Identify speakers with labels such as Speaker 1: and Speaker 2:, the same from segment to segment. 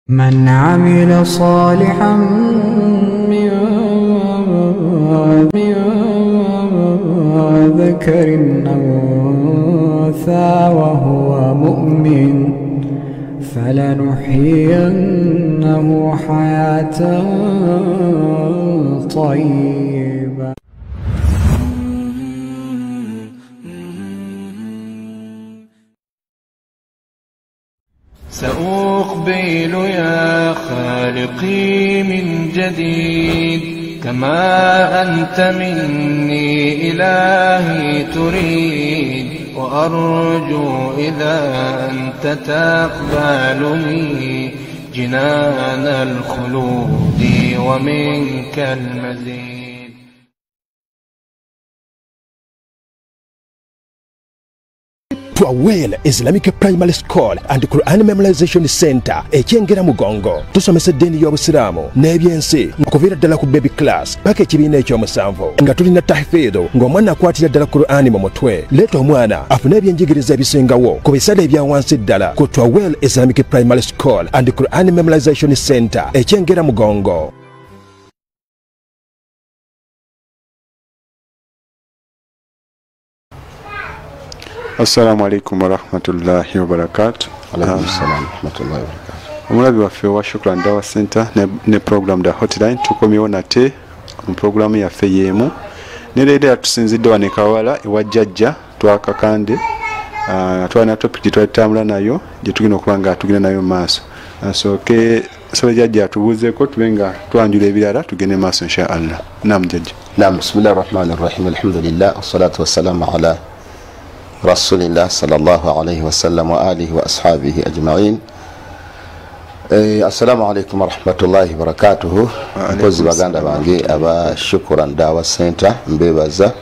Speaker 1: من عمل صالحا من ذكر أو أنثى وهو مؤمن فلنحيينه حياة طيبة.
Speaker 2: سأقبل يا خالقي من جديد كما أنت مني إلهي تريد، وأرجو إذا أنت تقبلني جنان الخلود ومنك المزيد.
Speaker 3: Twawel Islamic Primary School and Quran Memorization Center ekyengera mugongo tusomesa dini y'obusiramu n'ebyensi okuviira ddala ku baby class paka ekibiina ekyomusanvu nga tulina tahfidhu ng'omwana akwatira ddala Qur'ani mu mutwe. Leeta omwana afune ebyenjigiriza ebisingawo ku bisale ebya wansi ddala ku Twawel Islamic Primary School and Quran Memorization Center ekyengera mugongo.
Speaker 4: Assalamu alaikum wa rahmatullahi wa barakatuh.
Speaker 5: Alaikum salam wa rahmatullahi wa barakatuh.
Speaker 4: Omulabi waffe wa Shukran Dawa Center ne program da hotline tukomyewo nate mu program yaffe yemu ne leero yatusinzidde wano Kawala ewa jjajja twakakande twana topic twatambula nayo gye tugenda okuba nga tugenda nayo maaso. Asooke sabe jjajja atubuuzeeko tube nga twanjula ebirala tugende maaso insha Allah. Naam jjajja.
Speaker 5: Naam, bismillahir rahmanir rahim, alhamdulillah wassalatu wassalamu ala rasulillah sallallahu alayhi wa sallam wa alihi wa ashabihi ajma'in. Assalamu alaikum wa rahmatullahi wa barakatuhu. Mpozi baganda bange aba Shukran Dawa Center mbebaza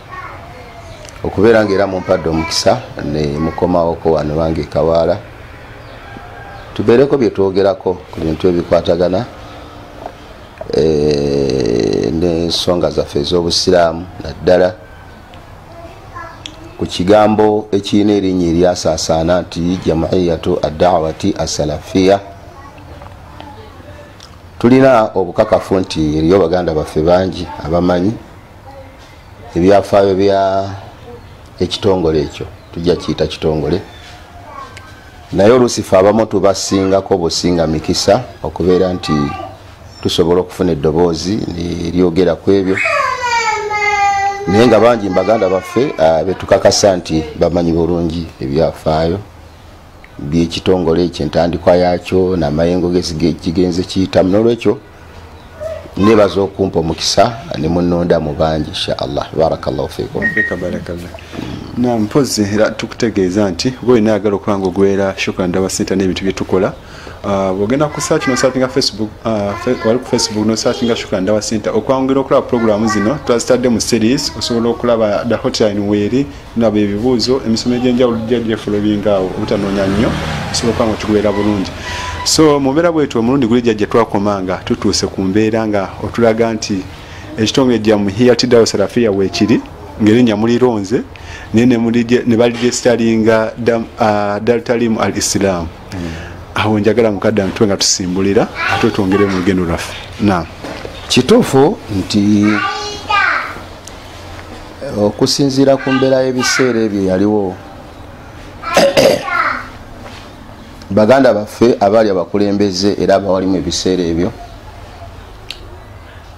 Speaker 5: okubeera ngera mu mpadde omukisa ne mukomawo ko wano bange Kawala tubeereko bye twogerako ku bintu ebikwatagana n'ensonga zaffe ez'obusiraamu naddala ku kigambo ekirina erinnya eryasaasaana nti Jamaiyatu ad-Da'wati as-Salafiyya. Tulina obukakafu nti eriyo baganda baffe bangi abamanyi ebyafaayo bya ekitongole ekyo, tujja kiyita kitongole, naye olusifa abamu tubasingako businga mikisa okubeera nti tusobola okufuna eddoboozi neryogera ku ebyo, naye nga bangi mbaganda baffe betukakasa nti bamanyi bulungi ebyafaayo by'ekitongole ekyo, entandikwa yakyo n'amayengo gekigenze kiyitamu. N'olwekyo nebaza okumpa omukisa ne munnonda mu bangi inshallah. Barakallahu fiikum.
Speaker 4: Barakallah. Na mpozi era tukutegeeza nti bw'olina ayagala okuba nga ogwera Shukran Dawa Center n'ebintu bye tukola, bw'ogenda ku search no searchinga Facebook, wali ku Facebook no searchinga Shukran Dawa Center, okwongera okulaba programu zino twazitadde mu series, osobola okulaba the hotline weeri nabo ebibuuzo emisomo egy'enjawulo gye folowingawo obutanoonya nnyo osobola okuba nga okigwera bulungi. So mu mbeera bwetyo omulundi guli jjajja twakomanga tutuuse ku mbeera nga otulaga nti ekitongole gya Jamaiyatu Dawa Salafiyya weekiri ng'erinnya mulironze ne baligestalinga Dar Talim al-Islam. Awo njagala mukadda ntwe nga tusimbulira ate twongere mu lugendo lwaffe. Naam,
Speaker 5: kituufu nti okusinziira ku mbeera y'ebiseera ebyo yaliwo baganda baffe abaali abakulembeze era abawalimu ebiseera ebyo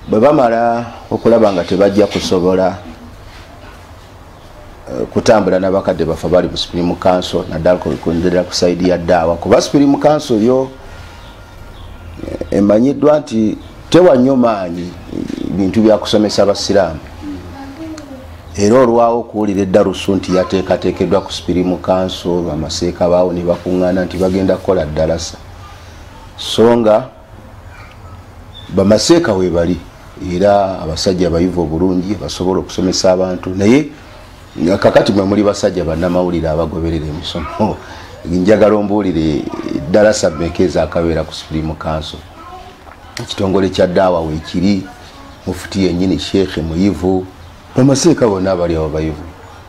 Speaker 5: bwe bamala okulaba nga tebajja kusobola kutambula n'abakadde baffe bali mu Supreme Council naddala kundera ku saidi ya daawa, kuba Supreme Council yo emanyiddwa nti tewannyo maanyi bintu bya kusomesa abasiraamu, era olwawo okuwulira eddarusu nti yateekateekeddwa ku Supreme Council, amaseeka baawo ne bakuŋŋaana nti bagenda kukola ddalasa, so nga bamaseeka we bali era abasajja bayivu obulungi basobola okusomesa abantu, naye kakati mwe muli basajja bannamawulire abagoberera emisomo njagala ombuulire ddalasa mmeka ezakabeera ku Supreme Council. Ekitongole kya daawa weekiri, mufuti yennyini sheekhe muyivu, bamaseeka bonna abali awo bayivu,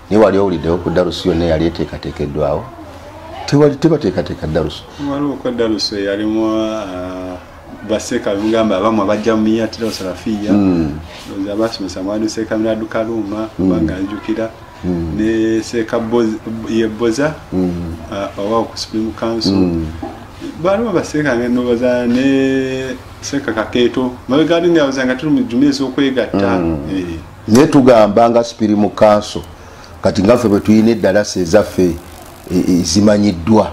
Speaker 5: naye wali owuliddewo ku darusu yonna yali eteekateekeddwawo tebateekateeka darusu
Speaker 4: waliwo ko darusu yalimu baseka ngamba abamu abajja mu miyatiro salafiya ndoza basomesa mwadu seka miradu kaluma banga njukira ne seka yeboza awa ku Supreme Council balimu baseka ngeno baza ne seka kaketo mabegani ne abazanga tuli mu jumezi okwegatta
Speaker 5: ne tugamba nga Supreme Council kati ngaffe bwe tuyina eddalasa ezaffe zimanyiddwa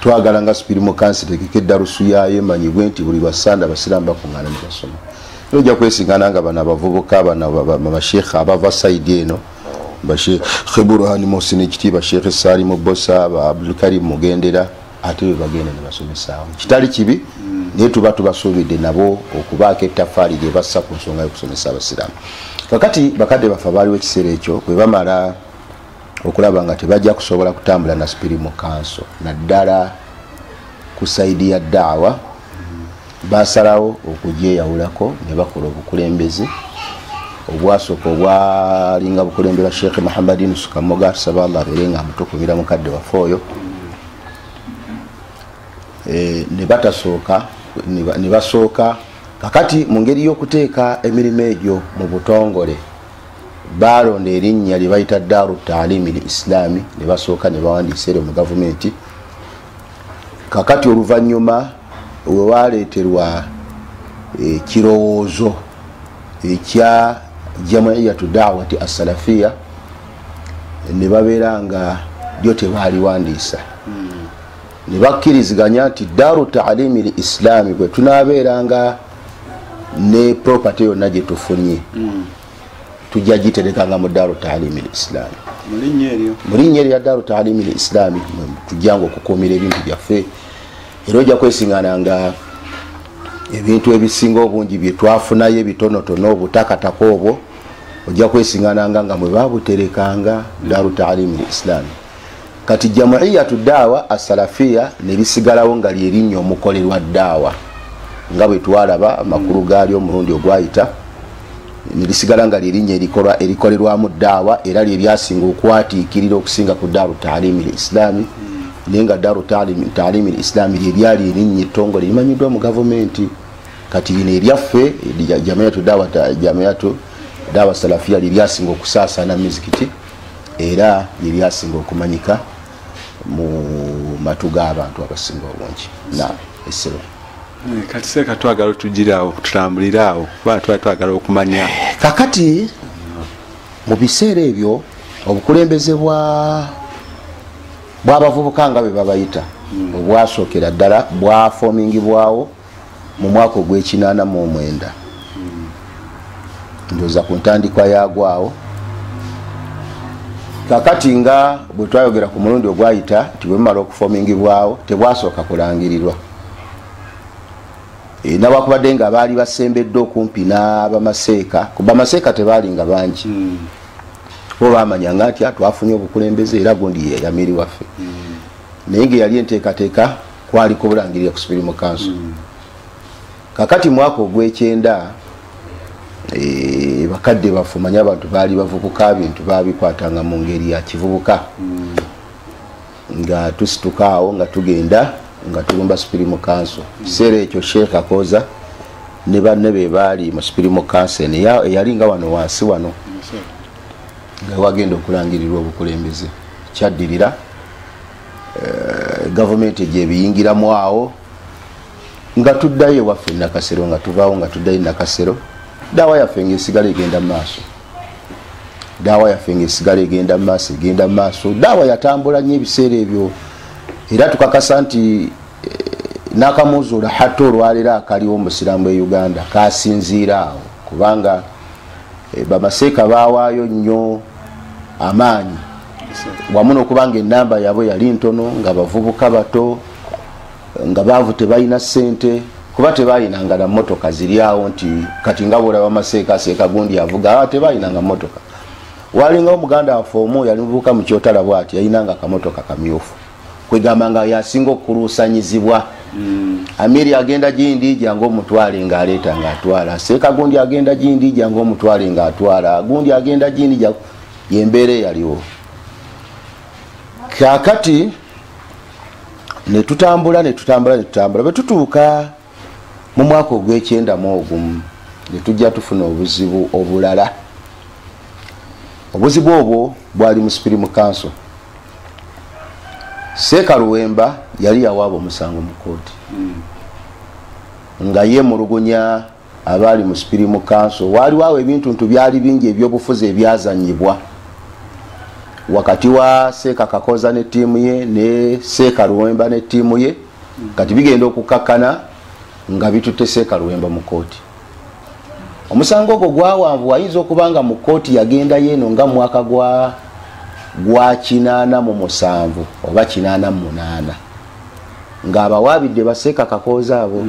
Speaker 5: twagala nga Supreme Council tekeke darusu yayo emanyibwe nti buli lwasanda abasiraamu bakuŋŋaana ne basoma era ojja kwesiŋŋana nga bano abavubuka bano bamashekhe abava saidi eno bashekhe Burhani Mohsin ekitiibwa Sheikh Salimu Bosa Abdulkarim Mugendera ate bwe bagenda ne basomesaawo kitali kibi naye tuba tubasuubidde nabo okubaako ettafaali lye bassa ku nsonga y'okusomesa abasiraamu kakati bakadde baffe baaliwo ekiseera ekyo bwe bamala okulaba nga tebajja kusobola kutambula na Supreme Council naddala ku saidi ya daawa basalawo okugyeyawulako ne bakola obukulembeze obwasooka obwalinga bukulembera Sheikh Muhammadin Sukamoga tusaba Allah abeere nga amutukumira mukadde waffe oyo ne basooka kakati mu ngeri y'okuteeka emirimu egyo mu butongole balonda erinnya lye bayita Daru Taalimi Islami ne basooka ne bawandiisa ero mu gavumenti kakati oluvannyuma we waleeterwa ekirowoozo ekya Jamaiyatu Dawati As-Salafiya ne babeera nga lyo tebaaliwandiisa ne bakkiriziganya nti Daru Taalimi Islami bwe tunaabeeranga ne property yonna gye tufunye tujja giterekanga mu Daru Taalimi Islami mu linnya eryo Daru Taalimi Islami tujjanga okukuumira ebintu byaffe era ojja kwesiŋŋananga ebintu ebisinga obungi bye twafunayo ebitonotono obutakataka obwo ojja kwesiŋŋananga nga mwe babuterekanga Daru Taalimi Islami kati Jamaiyatu Daawa As-Salafiya ne lisigalawo nga lye linnya omukolerwa daawa nga bwe twalaba amakulu gaalyo omulundi ogwayita nilisigala nga lirinnya erikolerwamu daawa era lye lyasinga okwatiikirira okusinga ku Daru Taalimi Islami naye nga Daru Taalimi Islami lye lyali erinnya ettongole limanyiddwa mu gavumenti kati lino eryaffe Jamaiyatu Daawa Salafiya lye lyasinga okusaasaana mizikiti era lye lyasinga okumanyika mu matu g'abantu abasinga obungi na essero
Speaker 4: kati seka twagala otugiraawo tutambuliraawo kuba twagala okumanya
Speaker 5: kakati mu biseera ebyo obukulembeze bw'abavubuka nga bwe babayita obwasookera ddala bwafoomingibwawo mu mwaka ogw'ekinaana ndowooza ku ntandikwa yaagwawo kakati nga bwe twayogera ku mulundi ogwayita nti bwe bumala okufoomingibwawo tebwasooka kulangirirwa n'abakubadde nga baali basembedde okumpi n'abamaseeka ku bamaseeka tebaali nga bangi bo bamanyanga nti twafunye obukulembeze era gundi yamiri waffe naye nga yali enteekateeka kwaliko obulangirira ku Supreme Council kakati mwaka ogw'ekyenda bakadde baffe manya abantu baali bavubuka bintu babikwatanga mu ngeri ya kivubuka nga tusitukaawo nga tugenda nga tulumba Supreme Council kiseera ekyo Sheikh Akoza ne banne be baali mu Supreme Council eyali nga wano wansi wano nga wagenda okulangirirwa obukulembeze kyaddirira gavumenti gye biyingiramu awo nga tuddayo ewaffe Nakasero nga tuvaawo nga tuddayo Nakasero daawa yaffe ng'esigala egenda mu maaso daawa yatambula nnyo ebiseera ebyo era tukakasa nti n'akamuzuula hatta olwaleero akaliwo omusiraamu e Uganda kasinziira awo kubanga bamaseeka baawaayo nnyo amaanyi wamu n'okubanga ennamba yaabwe yali ntono nga bavubuka bato nga baavu tebalina ssente kuba tebalinanga na motoka ziri awo nti kati nga bwolaba amaseeka seeka gundi avuga tebalinanga motoka walinga omuganda waffe omu yali muvubuka mu kyotala bw'ati yalinanga akamotoka kamyufu kwegamba nga yasinga okuluusanyizibwa Amiri agenda gindi jango omutwale nga aleeta nga atwala seeka gundi agenda gindi jango omutwale nga atwala gundi agenda gindi yembeere yaliwo kakati netutambula bwe tutuuka mu mwaka ogw'ekyenda mu ogumu ne tujja tufuna obuzibu obulala. Obuzibu obwo bwali mu Supreme Council. Seeka Luwemba yali yawaaba omusango mu kooti nga yeemulugunya abaali mu Supreme Council. Waaliwo ebintu byali bingi ebyobufuzi ebyazanyibwa wakati wa Seeka Kakoza ne ttiimu ye ne Seeka Luwemba ne ttiimu ye, kati bigenda okukakkana nga bitutte Seeka Luwemba mu kooti. Omusango ogwo gwawanvu wayinza okubanga mu kooti yagenda yeeno nga mwaka gwa 87 oba 88 ng'abawaabidde baseeka Kakoza abo.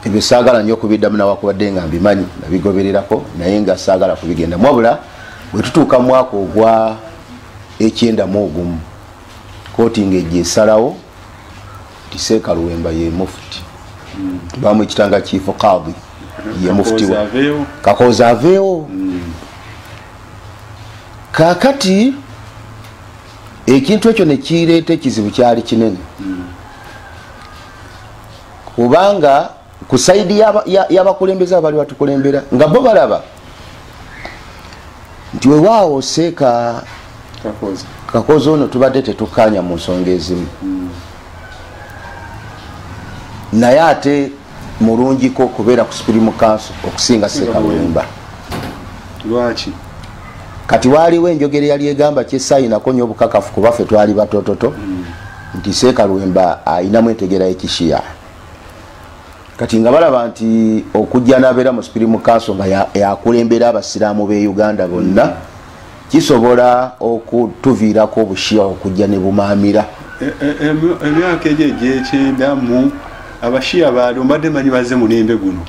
Speaker 5: Ebyo saagala nnyo okubiddamu nawakubadde nga mbimanyi nabigobererako naye nga saagala kubigenda wabula bwe tutuuka mu mwaka ogwa 91 kooti ng'ejja esalawo nti Seeka Luwemba ye mufuti bamuyitanga chief qadi ye mufuti Kakoza aveewo. Kakati ekintu ekyo ne kireeta ekizibu kyali kinene kubanga ku saidi y'abakulembeze abali batukulembera nga bo balaba nti wewaawo Seeka Kakoza ono tubadde tetukkaanya mu nsonga ezimu naye ate mulungiko kubeera ku Supreme Council okusinga Seeka Luwemba.
Speaker 4: Lwaki?
Speaker 5: Kati waaliwo enjogera yali egamba kyesayinako nnyo obukakafu kuba ffe twali batototo nti Seeka Luwemba ayinamu entegera y'ekishiya. Kati nga balaba nti okujja n'abeera mu Supreme Council nga yakulembera abasiraamu b'e Uganda bonna kisobola okutuviirako obushiya okujja ne bumaamira.
Speaker 4: Emyaka egyo egy'ekyenda mu abashiya baali ombadde manyi bazze mulembe guno.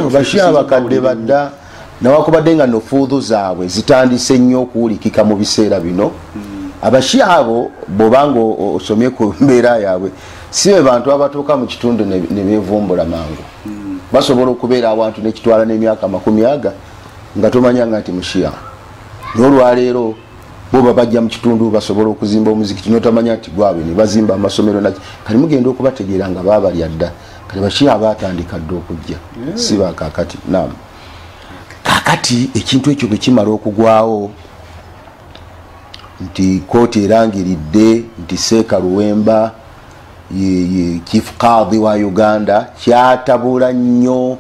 Speaker 5: Abashiya bakadde badda nawakubadde nga nofuudhu zaabwe zitandise nnyo okuwulikika mu biseera bino. Abashiya abo bw'obanga osomye ku mbeera yaabwe si be bantu abatuuka mu kitundu ne beevumbula mangu. Basobola okubeera awantu nekitwala n'emyaka 40 nga tomanya nga nti mushiya. N'olwaleero bo babajja mu kitundu basobola okuzimba omuzikiti n'otamanya nti gwabwe ne bazimba amasomero naki. Kati mugenda okubategeera nga baabalya dda. Kati bashiya baatandika dda okujja si bakakati. Naam. Kakati ekintu ekyo bwe kimala okugwawo nti kooti erangiridde nti Seeka Luwemba ye chief qadi wa Uganda, kyatabula nnyo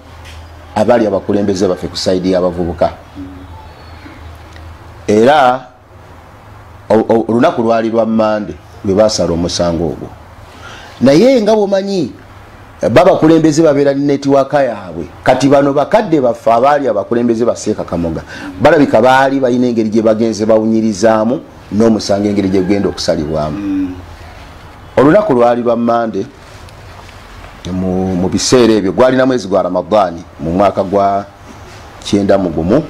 Speaker 5: abali abakulembeze baffe ku saidi y'abavubuka. Era olunaku lwali lwa Mande lwe baasala omusango ogwo. Naye nga bwomanyi babakulembeze babeera ne netiwaaka yaabwe. Kati bano bakadde baffe abaali abakulembeze ba Seeka Kamoga balabika baali balina engeri gye bagenze bawunyirizaamu n'omusango engeri gye gugenda okusalibwamu. Olunaku lwali lwa Mande mu biseera ebyo gwalina mwezi gwa Ramadani mu mwaka gwa 91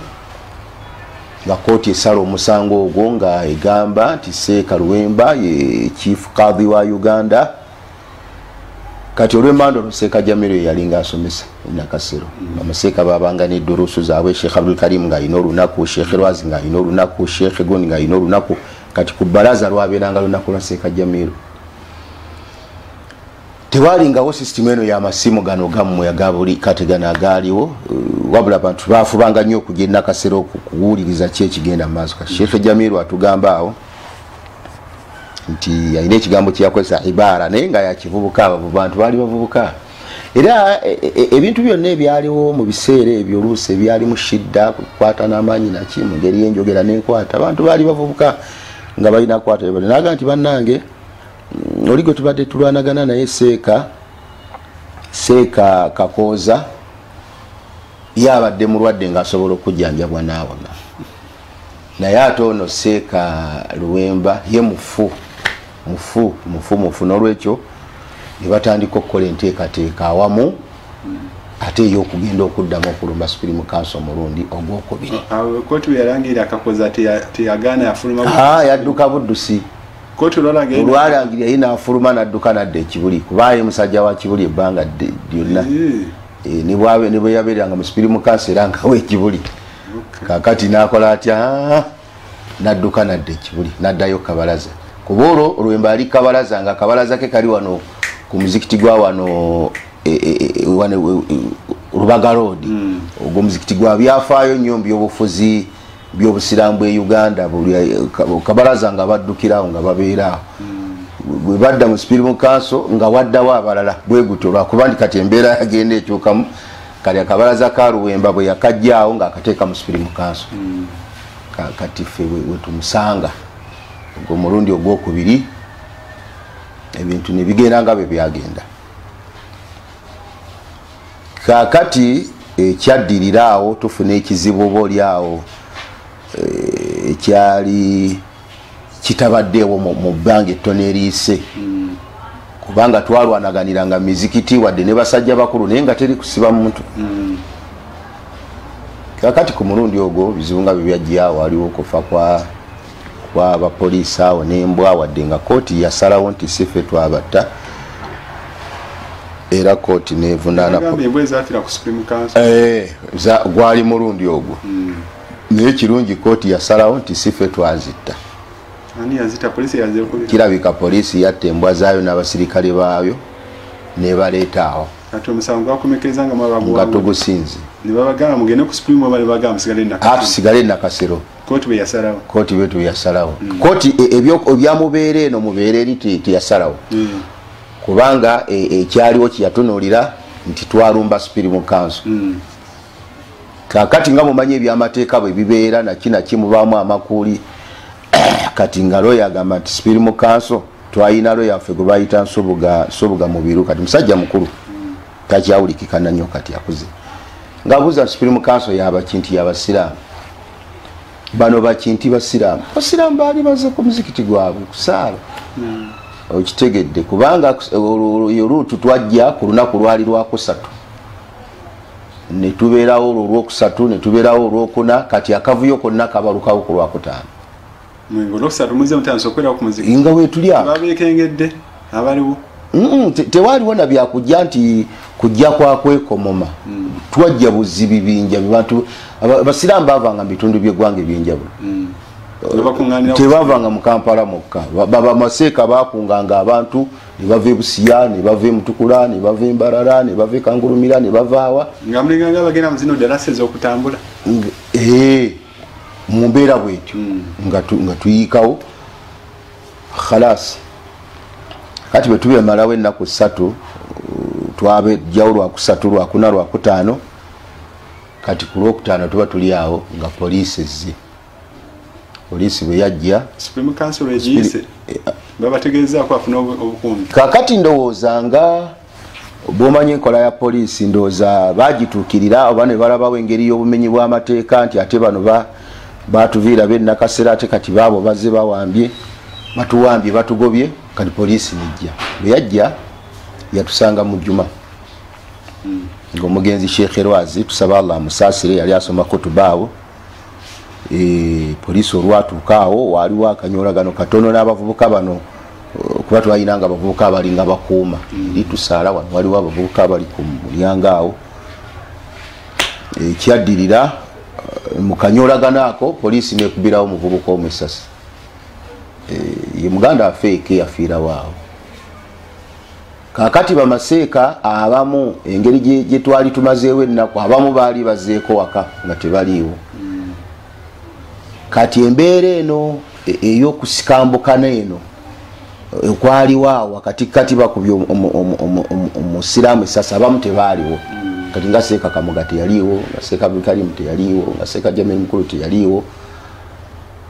Speaker 5: nga kooti esala omusango ogwo nga egamba nti Seeka Luwemba ye chief qadi wa Uganda. Kati olw'emmanda olwo Seeka Jamiru yalinga asomesa Nakasero. Amaseeka babanga n'edduruusu zaabwe, Sheikh Abdul Karim ng'alina olunaku, Sheikh Rwazi ng'alina olunaku, Sheikh Gondi ng'alina olunaku. Kati ku bbalaza lwabeeranga lunaku lwa Seeka Jamiru. Tewalingawo sisitimu eno y'amasimu gano gammwe aga buli kati gano agaaliwo, wabula abantu baafubanga nnyo okujja e Nakasero okuwuliriza ki ekigenda mu maaso. Sheikh Jamiru atugamba awo nti alina ekigambo kyeyakozesa ibaara naye nga yakivubuka. Abo bantu baali bavubuka era ebintu byonna ebyaliwo mu biseera ebyo oluusi ebyali mu shidda kukwata n'amaanyi naki mu ngeri y'enjogera n'enkwata abantu baali bavubuka nga balina kwata naga nti bannange oligo tubadde tulwanagana naye Seeka Kakoza yabadde mulwadde ng'asobola okujjanjabwa naawona naye ate ono Seeka Luwemba ye mufu n'olwekyo ne batandika okukola enteekateeka awamu ate ey'okugenda okuddamu okulumba Supreme Council omulundi ogwokubiri.
Speaker 4: Kooti yalangirira Kakoza teyagaana yafuluma
Speaker 5: yadduka buddusi. Olwalangirira ye n'afuluma n'adduka n'adda ekibuli kuba ye musajja wa kibuli ebbanga lyonna ne bwe yabeeranga mu Supreme Council era ngawo ekibuli. Kakati n'akola atya n'adduka n'adda ekibuli n'addayo kabalaza kubolo Ruwemba ali kabalaza nga kabalaza ke kali wano ku muzikiti gwa wano Rubaga Road ogwo muzikiti gwa byafaayo nnyo by'obufuzi by'obusiramu e Uganda buli kabalaza nga baddukirawo nga babeera bwe badda mu Supreme Council nga waddawo abalala bwe gutyo lwakuba kati embeera yagenda ekyukamu kali akabalaza ka Ruwemba bwe yakajjaawo nga akateeka mu Supreme Council kati ffe we tumusanga ogwo mulundi ogwokubiri ebintu ne bigenda nga bwe byagenda kakati ekyaddirira awo tufuna ekizibu oba oli awo ekyali kitabaddeewo mu bbanga ettono eriise kubanga twalwanaganiranga mizikiti wadde ne basajja bakulu naye nga teri kusiba muntu kakati ku mulundi ogwo bizibu nga byebyajjaawo waliwo okufa kwa bapoliisi awo n'embwa wadde nga kooti yasalawo nti si ffe twabatta era kooti nevunaana gwali mulundi ogwo naye kirungi kooti yasalawo nti si ffe twazitta kirabika poliisi yatta embwa zaayo n'abasirikale baayo nebaleeta awo nga tugusinze tusigale nakasero kooti bwetu yasalawo kooti ebyamubeera eno mubeera eri teyasalawo kubanga ekyaliwo kyeyatunuulira nti twalumba Supreme Council kakati nga mumanyi ebyamateeka bwe bibeera nakinaki mubaamu amakuli kati nga loya agamba nti Supreme Council twayina loya ffe gwe bayita Nsobuga Mubiru kati musajja mukulu takyawulikikana nnyo kati akuze ng'abuuza Supreme Council yabakinti yabasiraamu bano bakinti basiraamu baali baze ku muzikiti gwabwe kusaala okitegedde kubanga oluutu twajja ku lunaku lwali lwakusatu ne tubeerawo olwokusatu ne tubeerawo olwokuna kati akavuyo konna kabalukawo ku lwakutaano nga wetuli awo tewaaliwo na byakujja nti kujja kwakwekomoma twajja buzibi binja bibantu abasiraamu bavanga mu bitundu by'eggwanga ebyenjawulo tebavanga mu Kampala mokka bamaseeka bakunganga abantu ne bava Busiya ne bava Mutukula ne bava Mbarara ne bava Kangulumira ne bavaawa mu mbeera bwetyo nga tuyiikawo khalas kati bwe tubemalawo ennaku 3 twabejjawo lwakusatu lwakuna lwakutaano kati ku lwokutaano tuba tuli awo nga poliisi ezze poliisi bwe yajja
Speaker 4: Supreme Council egiyise babategeeza kwafuna obukungu
Speaker 5: kakati ndowoozanga bw'omanyi enkola ya poliisi ndowooza bagituukirira oba ne balabawo engeri y'obumenyi bw'amateeka nti ate bano batuviira bennakasera ate kati baabo bazze bawambye batuwambye batugobye kati poliisi nejja bwe yajja yatusanga mu Juma ng'omugenzi Sheikh Rwazi tusaba Allah amusaasire yali asoma kutubaawo poliisi olwatuukaawo waaliwo akanyolagano katono n'abavubuka bano kuba twayinanga abavubuka abalinga bakuuma eri tusaala wano waliwo abavubuka abali ku mulyango awo ekyaddirira mu kanyolagano ako poliisi nekubirawo omuvubuka omwesasi ye muganda waffe eke yafiirawo awo kakati bamaseeka abamu engeri gye twali tumazeewo ennaku abamu baali bazeeko waka nga tebaliiwo kati embeera eno ey'okusikambukana eno okwaliwo awo wakati kati bakubye omusiraamu esasa abamu tebaaliwo kati nga Seeka Kamuga teyaliiwo nga Seeka Bikalimu teyaliiwo nga Seeka Jamil Mukulu teyaliiwo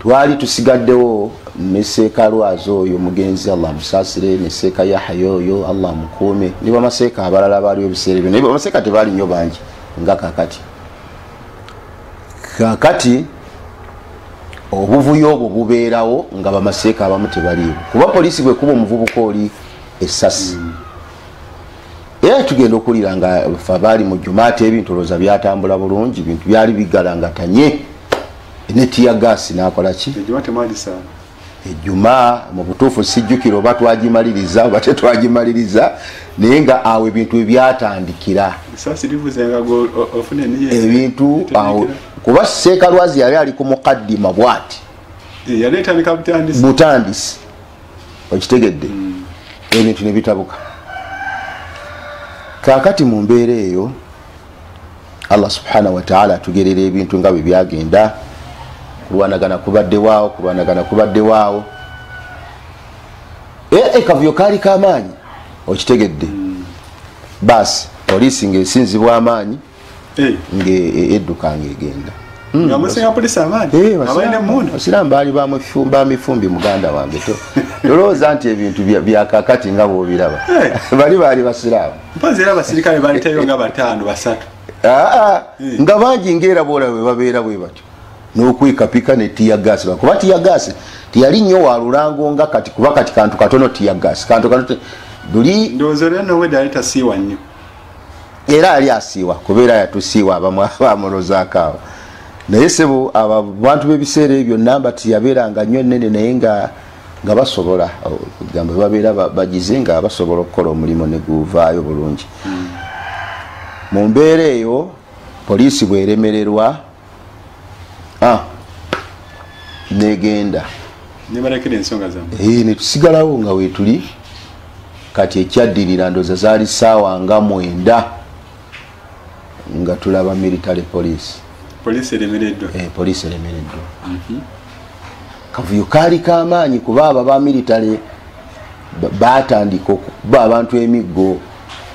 Speaker 5: twali tusigaddewo ne Seeka Lwazi oyo mugenzi Allah musaasire ne Seeka Yahya oyo Allah mukuume ne bamaseeka abalala baaliwo ebiseera ebyo naye bamaseeka tebaali nnyo bangi nga kakati obuvuyo obwo bubeerawo nga bamaseeka abamu tebaliiwo kuba poliisi bwe kuba omuvubuka oli essasi era tugenda okulira nga fe baali mu Juma ate ebintu olowooza byatambula bulungi bintu byali bigalangatanye ne tiya gaasi n'akola ki ejjuma mu butuufu sijjukira oba twagimaliriza oba tetwagimaliriza naye nga awo ebintu ebyatandikira ebintu awo kuba Seeka Lwazi yali ali ku mukaddima bwati butandisi okitegedde ebintu ne bitabuka. Kakati mu mbeera eyo Allah subhanahu wa ta'ala atugerera ebintu nga bwe byagenda, kulwanagana kubadde waawo kavuyo kaali k'amaanyi okitegedde. Basi poliisi ng'esinzibwa amaanyi ng'edduka ng'egenda. Abasiraamu baali bamifumbi muganda wange tolowooza nti ebintu byakakati nga bw'obiraba baali basiraamu nga bangi ng'era boola bwe babeera bwe batyo n'okwekapika ne tiyagasi kuba tiyagasi tiyali nnyo wa lulango nga kati kuba kati kantu katono tiyagasi kantu katono duli era ali asiiwa kubeera yatusiiwa abamu abamulozaakaawo naye sebo abantu b'ebiseera ebyo namba tiyabeeranga nnyo nnene naye nga basobola gamba babeera bagize nga basobola okukola omulimu ne guvaayo bulungi. Mu mbeera eyo poliisi bweremererwa negenda netusigalawo nga wetuli kati ekyaddirira ndoza zaali ssaawa nga 9 nga tulaba military police.
Speaker 4: Poliisi eremereddwa.
Speaker 5: Poliisi eremereddwa. Kavuyo kaali k'amaanyi kuba abo ba military baatandika okuba abantu emiggo.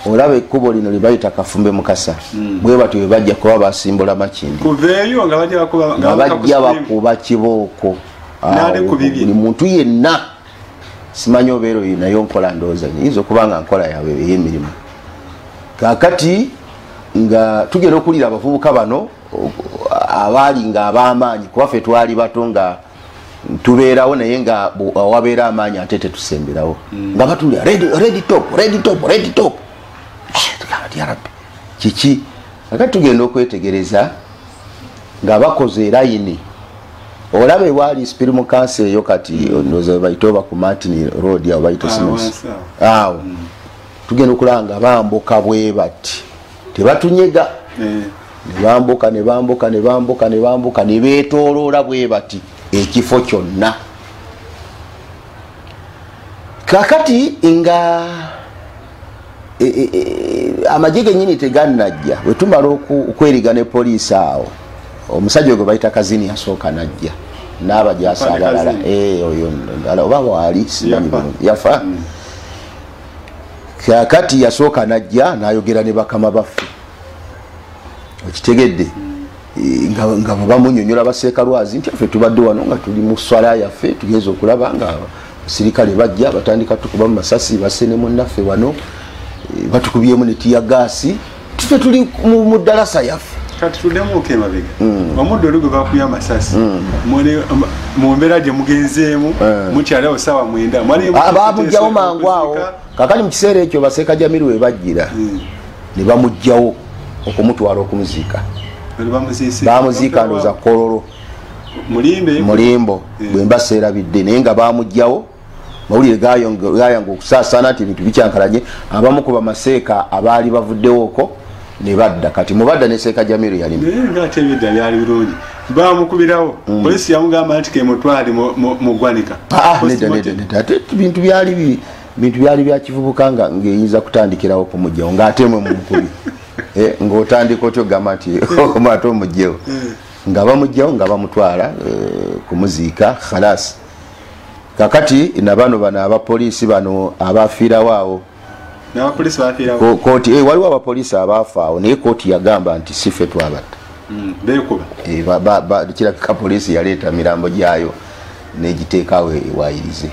Speaker 5: Olaba ekkubo lino lye bayita Kafumbe Mukasa. Bwe batyo bwe bajja kuba basimbula Makindi.
Speaker 4: Kuveeyo nga bajja
Speaker 5: bakuba kibooko.
Speaker 4: Ni
Speaker 5: muntu yenna simanyi obeera oyo nayo nkola ndowooza nyinza okuba nga nkola yawe ey'emirimu. Kakati nga tugenda okulira abavubuka bano abaali nga ab'amaanyi kuba ffe twali bato nga tubeerawo naye nga wabeera amaanyi ate tetusemberawo nga batulira ready top yarabbi kiki akati tugenda okwetegereza nga bakoze layini olabe wali spirimu kanse eyo kati ndoza bayitoba ku Martin Road ya bayito Sims awo tugenda okulanga bambuka bwe bati tebatunyega ne bambuka ne beetooloola bwe bati ekifo kyonna. Kakati nga amagye genyini tegannajja bwe tumala okweriga ne poliisi awo omusajja ogwo bayita Kazini yasooka najja n'abajaasi abalala oyo oba waali yafa. Kakati yasooka najja n'ayogera ne bakama baffe okitegedde nga bamunyonyola baseekalwazi nti ffe tubadde wano nga tuli mu swala yaffe tugeze okulaba nga abasirikale bajja batandika tukuba mu masasi basene munnaffe wano batukubyemu ne tiyagaasi tufe tuli mu ddalasa yaffe
Speaker 4: kati tuddemu okemabega omuddo oli gwe bakuya amasasi mu mbeera gye mugenzeemu mukyalawo ssaawa 9
Speaker 5: baamugjawo mangu awo. Kakali mu kiseera ekyo baseeka Jamiru we bajjira ne bamugjawo okumutwala okumuziika. Bamuziika ndoza Kololo Mulimbo bwe mbaseerabidde naye nga bamugjawo mawulire gayanga okusaasaana nti ebintu bikyankalanye abamu ku bamaseeka abaali bavuddewo okwo ne badda kati mubadda ne Seeka Jamiru yalimu
Speaker 4: ng'ate ebidda byali birungi bamukubirawo poliisi yamugamba nti kemutwali mu ggwanika
Speaker 5: ate bintu byali bya kivubuka ng'eyinza kutandikirawo kumugjawo ng'ate mwe mumukubi ng'otandika otyo gamba nti omwate omugjewo nga bamugjawo nga bamutwala kumuziika khalasi. Kakati nabano abapoliisi bano abafiirawo awo kooti waliwo abapoliisi abafaawo naye kooti yagamba nti si ffe twabatta kiraka poliisi yaleeta mirambo gyayo negiteekaawo ewayirize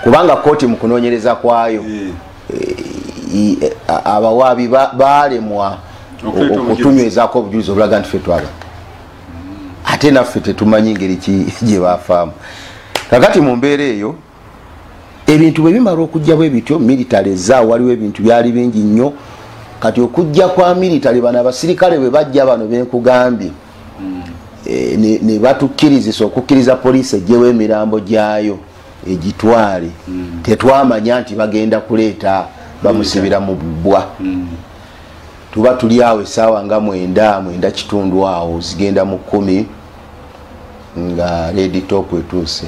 Speaker 5: kubanga kooti mu kunoonyereza kwayo abawaabi baalemwa okutunywezaako obujulizi obulaga nti ffe twaba ate naffe tetumanyi ngeri gye bafaamu. Kakati mu mbeera eyo ebintu bwe bimala okujja bwe bityo military zaawo waliwo ebintu byali bingi nnyo kati okujja kwa military bano abasirikale bwe bajja bano benkugambye ne batukkirizisa okukkiriza poliisi ejjewo emirambo gyayo egitwale tetwamanya nti bagenda kuleeta bamusibira mu bbwa tuba tuli awo essaawa nga 9 kitundu awo zigenda mu 10 nga Red Top etuuse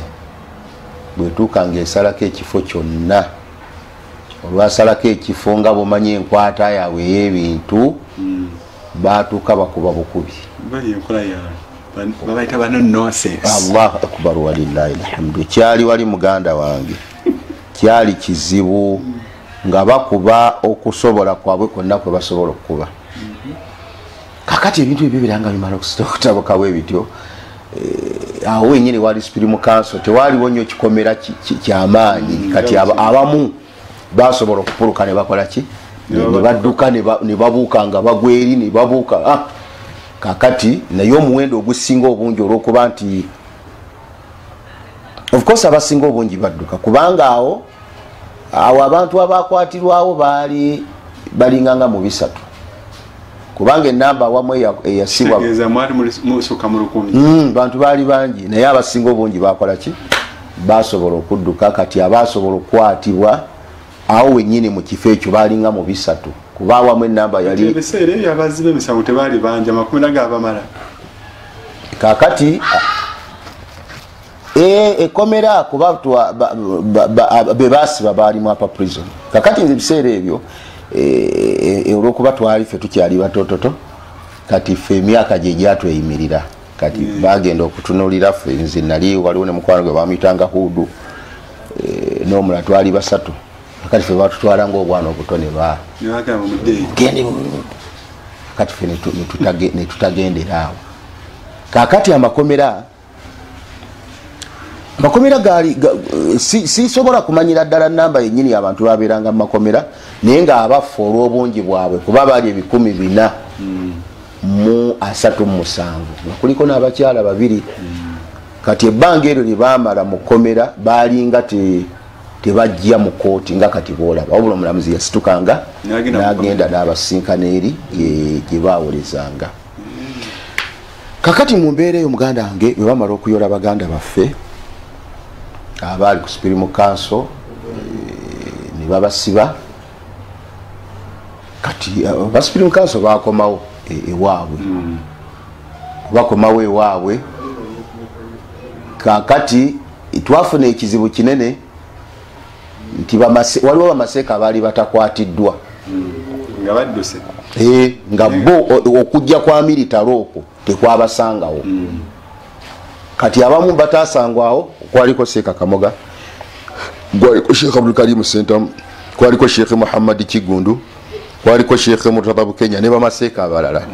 Speaker 5: bwetuuka ng'esalako ekifo kyonna olwasalako ekifo nga bumanyi enkwata yaabwe ey'ebintu baatuuka bakuba bukubi allahu akbar walillahi alhamdu. Kyali wali muganda wange kyali kizibu nga bakuba okusobola kwabwe kwonna kwe basobola okukuba. Kakati ebintu ebyo biranga bimala okutabukawo ebityo awo wenyini wali Supreme Council tewaliwo nnyo kikomera kyamaanyi kati abamu basobola okupuluka ne bakola ki ne badduka ne babuuka nga bagweri ne babuuka kakati naye omuwendo ogusinga obungi olw'okuba nti of course abasinga obungi badduka kubanga awo abantu abakwatirwawo balinganga mu 3 kubanga enamba awamu eyasibwa bantu baali bangi naye abasinga obungi bakola ki basobola okudduka. Kati abasobola okukwatibwa awo wenyini mu kifo ekyo balinga mu 3 kuba awamu enamba yali
Speaker 4: ebiseera ebyo abazibe emisango tebaali bangi amakumi gabamala
Speaker 5: kakati ekomera kuba bebasiba baalimu apa prison. Kakati nze ebiseera ebyo olwokuba twali ffe tukyali batototo kati ffe emyaka gye gyatweyimirira kati bagenda okutunulira ffe nze nali waliwo ne mukwano gwe bamuyitanga Hudu n'omulala twali 3 kati ffe batutwala ng'obwana obuto ne gende kati ffe ne tutagendera awo. Kakati amakomera gaali sisobola kumanyira ddala namba yennyini abantu babeeranga mu makomera naye nga abaffe olw'obungi bwabwe kuba baali 437 nga kuliko n'abakyala 2 kati ebbanga eryo lye baamala mu kkomera baalinga tebajja mu kooti nga kati boolaba wabula omulamuzi yasitukanga n'agenda n'abasinkana eri gye baawolezanga. Kakati mu mbeera eyo muganda wange bwe bamala okuyola baganda baffe abaali ku Supreme Council ne babasiba kati ba Supreme Council bakomawo ewaabwe bakomawo ewaabwe. Kakati twafuna ekizibu kinene nti waliwo bamaseeka abaali batakwatiddwa
Speaker 4: nga badduse
Speaker 5: nga bo okujja kwa militaro okwo tekwabasangawo. Kati abamu batasangwawo kwaliko Seeka Kamoga, kwaliko Sheikh Abdul Karim Center, kwaliko Sheikh Muhammad Kigundu, kwaliko Sheikh Murtada Bukenya ne bamaseeka abalala.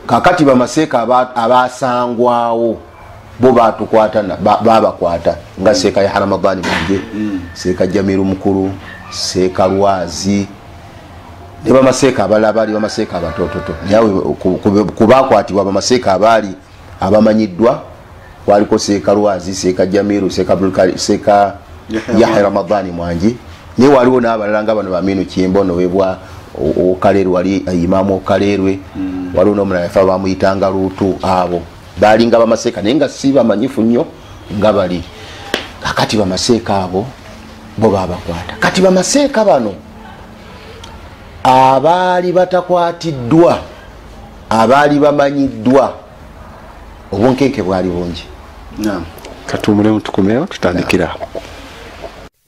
Speaker 5: Kakati bamaseeka abasangwawo bo batukwatana babakwata nga Seeka ya Ramadhani Mwanje, Seeka Jamiru Mukuru, Seeka Lwazi ne bamaseeka abalala bali bamaseeka abatototo nawe kubakwatibwa bamaseeka abali abamanyiddwa waliko Seeka Lwazi, Seeka Jamiru, Seeka Yahya Ramadhani Mwanje ne waliwo n'abalala nga bano Baminu Kimbono webwa Okalerwe wali Imamu Okalerwe waliwo n'omulala yafa bamuyitanga Luutu abo balinga bamaseeka naye nga si bamanyifu nnyo nga bali. Kakati bamaseeka abo bo babakwata. Kati bamaseeka bano abaali batakwatiddwa abaali bamanyiddwa obunkenke bwali bungi.
Speaker 4: Katumulemu tukomewo tutandikira.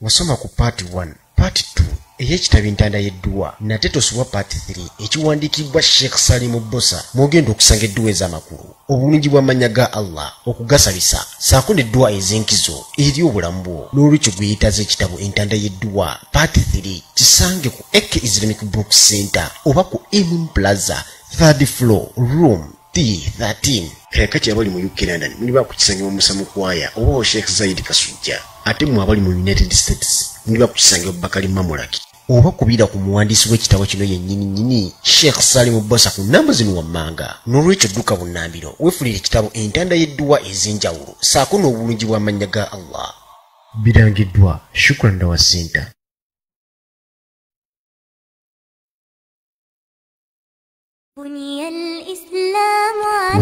Speaker 6: Wasoma ku part 1, part 2 ey'ekitabo Entanda y'Edduwa nate tosubwa part 3 ekiwandiikibwa Sheikh Salim Bosa mwogenda okusanga edduwa ez'amakulu obulungi bw'amannya ga Allah okugasabisa saako n'edduwa ez'enkizo eri obulamu bwo n'olwekyo gweyitaza ekitabo Entanda y'Edduwa part 3 kisange ku AK Islamic Book Center oba ku Emin Plaza 3rd floor room T13. Kakati abali mu UK London muli bakukisangira omusamu kwaya oba Sheikh Zaid Kasujja ate mu abali mu United States muli bakukisangira Bakali Mamulaki oba kubira ku muwandiisi w'ekitabo kino yennyini Sheikh Salim Bosa ku namba zino wammanga. N'olwekyo dduka bunnambiro weefulira ekitabo Entanda y'Edduwa ez'enjawulo saako n'obulungi bw'amannya ga Allah. Birangiddwa Shukran Dawa Center.
Speaker 7: بني الإسلام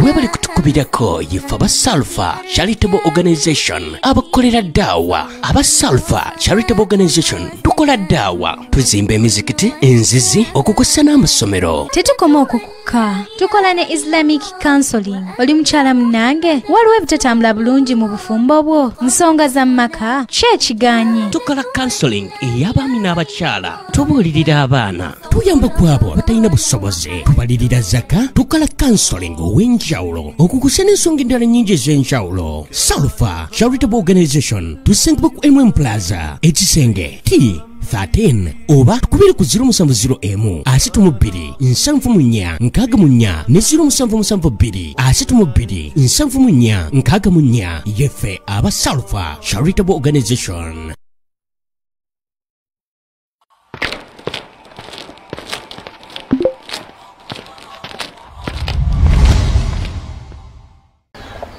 Speaker 7: webali kutukubirako yefe aba Salfa Charitable Organization abakolera ddaawa. Aba Salfa Charitable Organization tukola ddaawa, tuzimba emizikiti, enzizi, okukusa n'amasomero.
Speaker 8: Tetukoma okukuka, tukola ne Islamic counseling. Oli mukyala munange waliwo ebitatambula bulungi mu bufumbo bwo, nsonga za mmaka ki ekiganye?
Speaker 7: Tukola counseling ey'abaami n'abakyala, tubuulirira abaana, tuyamba ku abo abatalina busobozi, tubalirira zaka, tukola counseling ow'enjawulo okukusa n'ensonga endala nnyingi ez'enjawulo. Salfa Charitable Organization tusangibwa ku MM Plaza ekisenge T13 oba tukubire ku 070 82 74 64 ne 0772 82 74 64. yefe aba Salfa Charitable Organization.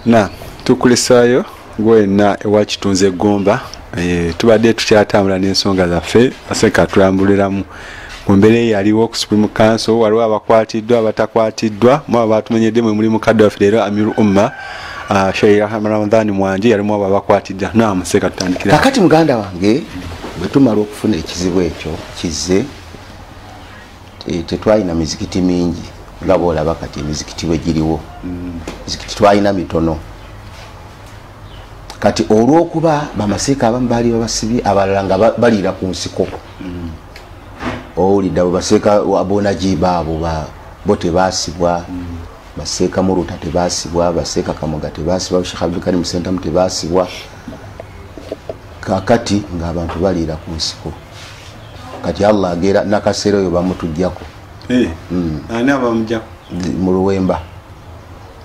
Speaker 4: Na tukulisayo gwena ewakitunze Gomba. Tubadde tukyatambula n'ensonga zaffe aseka tulambuliramu mu mbeera yaliwo ku Supreme Council, waliwo abakwatiddwa abatakwatiddwa, mu abatumenyedde mwe mulimu kadde waffe leero Amiru Umma Sheikh Ramadhan Mwanji yalimu abo abakwatiddwa. Naam, seka tutandikira.
Speaker 5: Kakati muganda wange bwe tumala okufuna ekizibu ekyo kizze, tetwalina mizikiti mingi nga bw'olaba kati emizikiti bwe giriwo. Mizikiti twalina mitono. Kati olw'okuba bamaseeka abamu baali babasibye, abalala nga baliira ku nsiko. Owulidde abo baseeka abonajiba abo bo tebaasibwa, baseeka Muruta tebaasibwa, baseeka Kamoga tebaasibwa, Sheikh Abdul Karim Sentamu tebaasibwa. Kakati ng'abantu baliira ku nsiko. Kati Allah agera nakasero yo bamutujjako.
Speaker 4: Ani abamujjako?
Speaker 5: Mu Luwemba.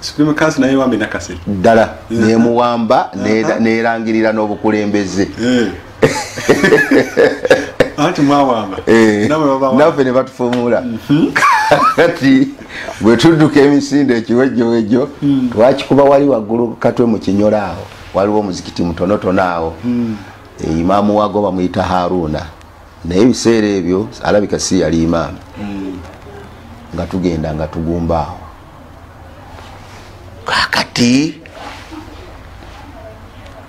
Speaker 4: Supreme Council naye wambe nakasero.
Speaker 5: Ddala nemuwamba nerangirira n'obukulembeze.
Speaker 4: Anti mwawamba.
Speaker 5: Naffe ne batufumula. Kati bwe tudduka emisinde ekiwejjowejjo twakikuba wali waggulu katwe mu Kinyola awo waliwo omuzikiti mutonotono awo. Imaamu wago bamuyita Haruna. Naye ebiseera ebyo alabika si yali imaamu. Nga tugenda nga tugumba awo. Kakati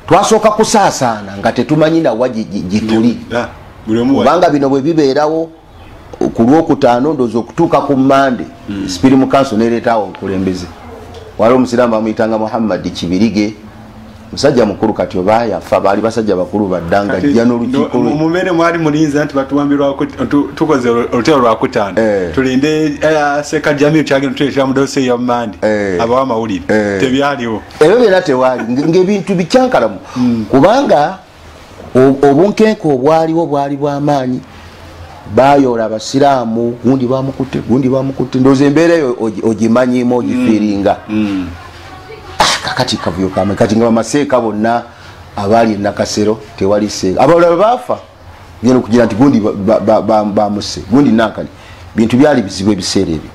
Speaker 5: twasooka kusaasaana nga tetumanyi nawa gituli. Kubanga bino bwe bibeerawo ku Lwokutaano ndowooza okutuuka ku Mmande, Supreme Council neereetaawo obukulembeze. Waliwo omusiraamu bamuyitanga Muhammad Kibirige, musajja mukulu kati oba yafa, baali basajja bakulu baddanga ajja n'olukiiko lwe.
Speaker 4: Mumere mwali mulinza nti batuwambirwako tukoze olutalo lwakutaano. Tulinde Seka Jamil kyagenda tuteekera mu dose ya Mmande abawa amawulire. Tebyaliwo. Ebyo
Speaker 5: byonna tewaali ng'ebintu bikyankalamu. Kubanga obunkenke obwaliwo bwali bw'amaanyi. Bayoola abasiraamu, gundi bamukutte. Ndowooza embeera eyo ogimanyiimu ogifiiringa. Kakati kavuyo kame kati nga bamaseeka bonna abaali nakasero tewali seeka. Abalala baafa. Ngeno kugira nti gundi bamuse. Gundi nankani. Bintu byali bizibu ebiseera ebyo.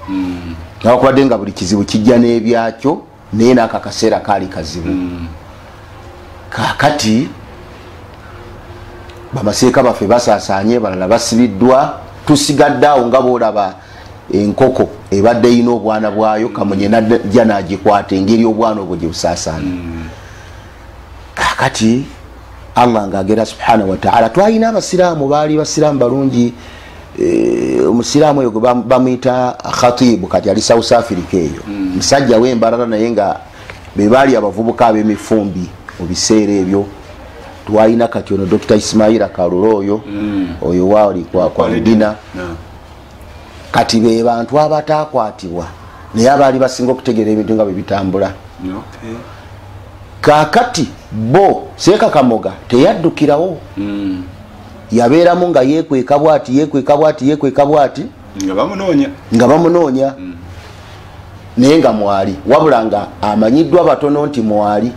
Speaker 5: Nakubadde nga buli kizibu kijja n'ebyakyo naye n'akakaseera kaali kazibu. Kakati bamaseeka baffe basaasaanye, balala basibiddwa, tusigadde awo nga boolaba enkoko ebadde eyina obwana bwayo, Kamunye najja n'agikwata engeri obwana obwo gye busaasaana. Kakati Allah ng'agera subhanahu wa ta'ala, twalina abasiraamu baali basiraamu balungi. Omusiraamu oyo gwe bamuyita Khatibu kati ali South Africa eyo, musajja w'embalala naye nga be baali abavubuka ab'emifumbi mu biseera ebyo. Twalina kati ono Dr. Ismaila Kalulu oyo waali kwa Medina. Kati be bantu abatakwatibwa naye abaali basinga okutegeera ebintu nga bwe bitambula. Kakati bo Seeka Kamoga teyaddukirawo. Yabeeramu nga yeekweka bwati nga bamunoonya naye nga mwali, wabula nga amanyiddwa batono nti mwali.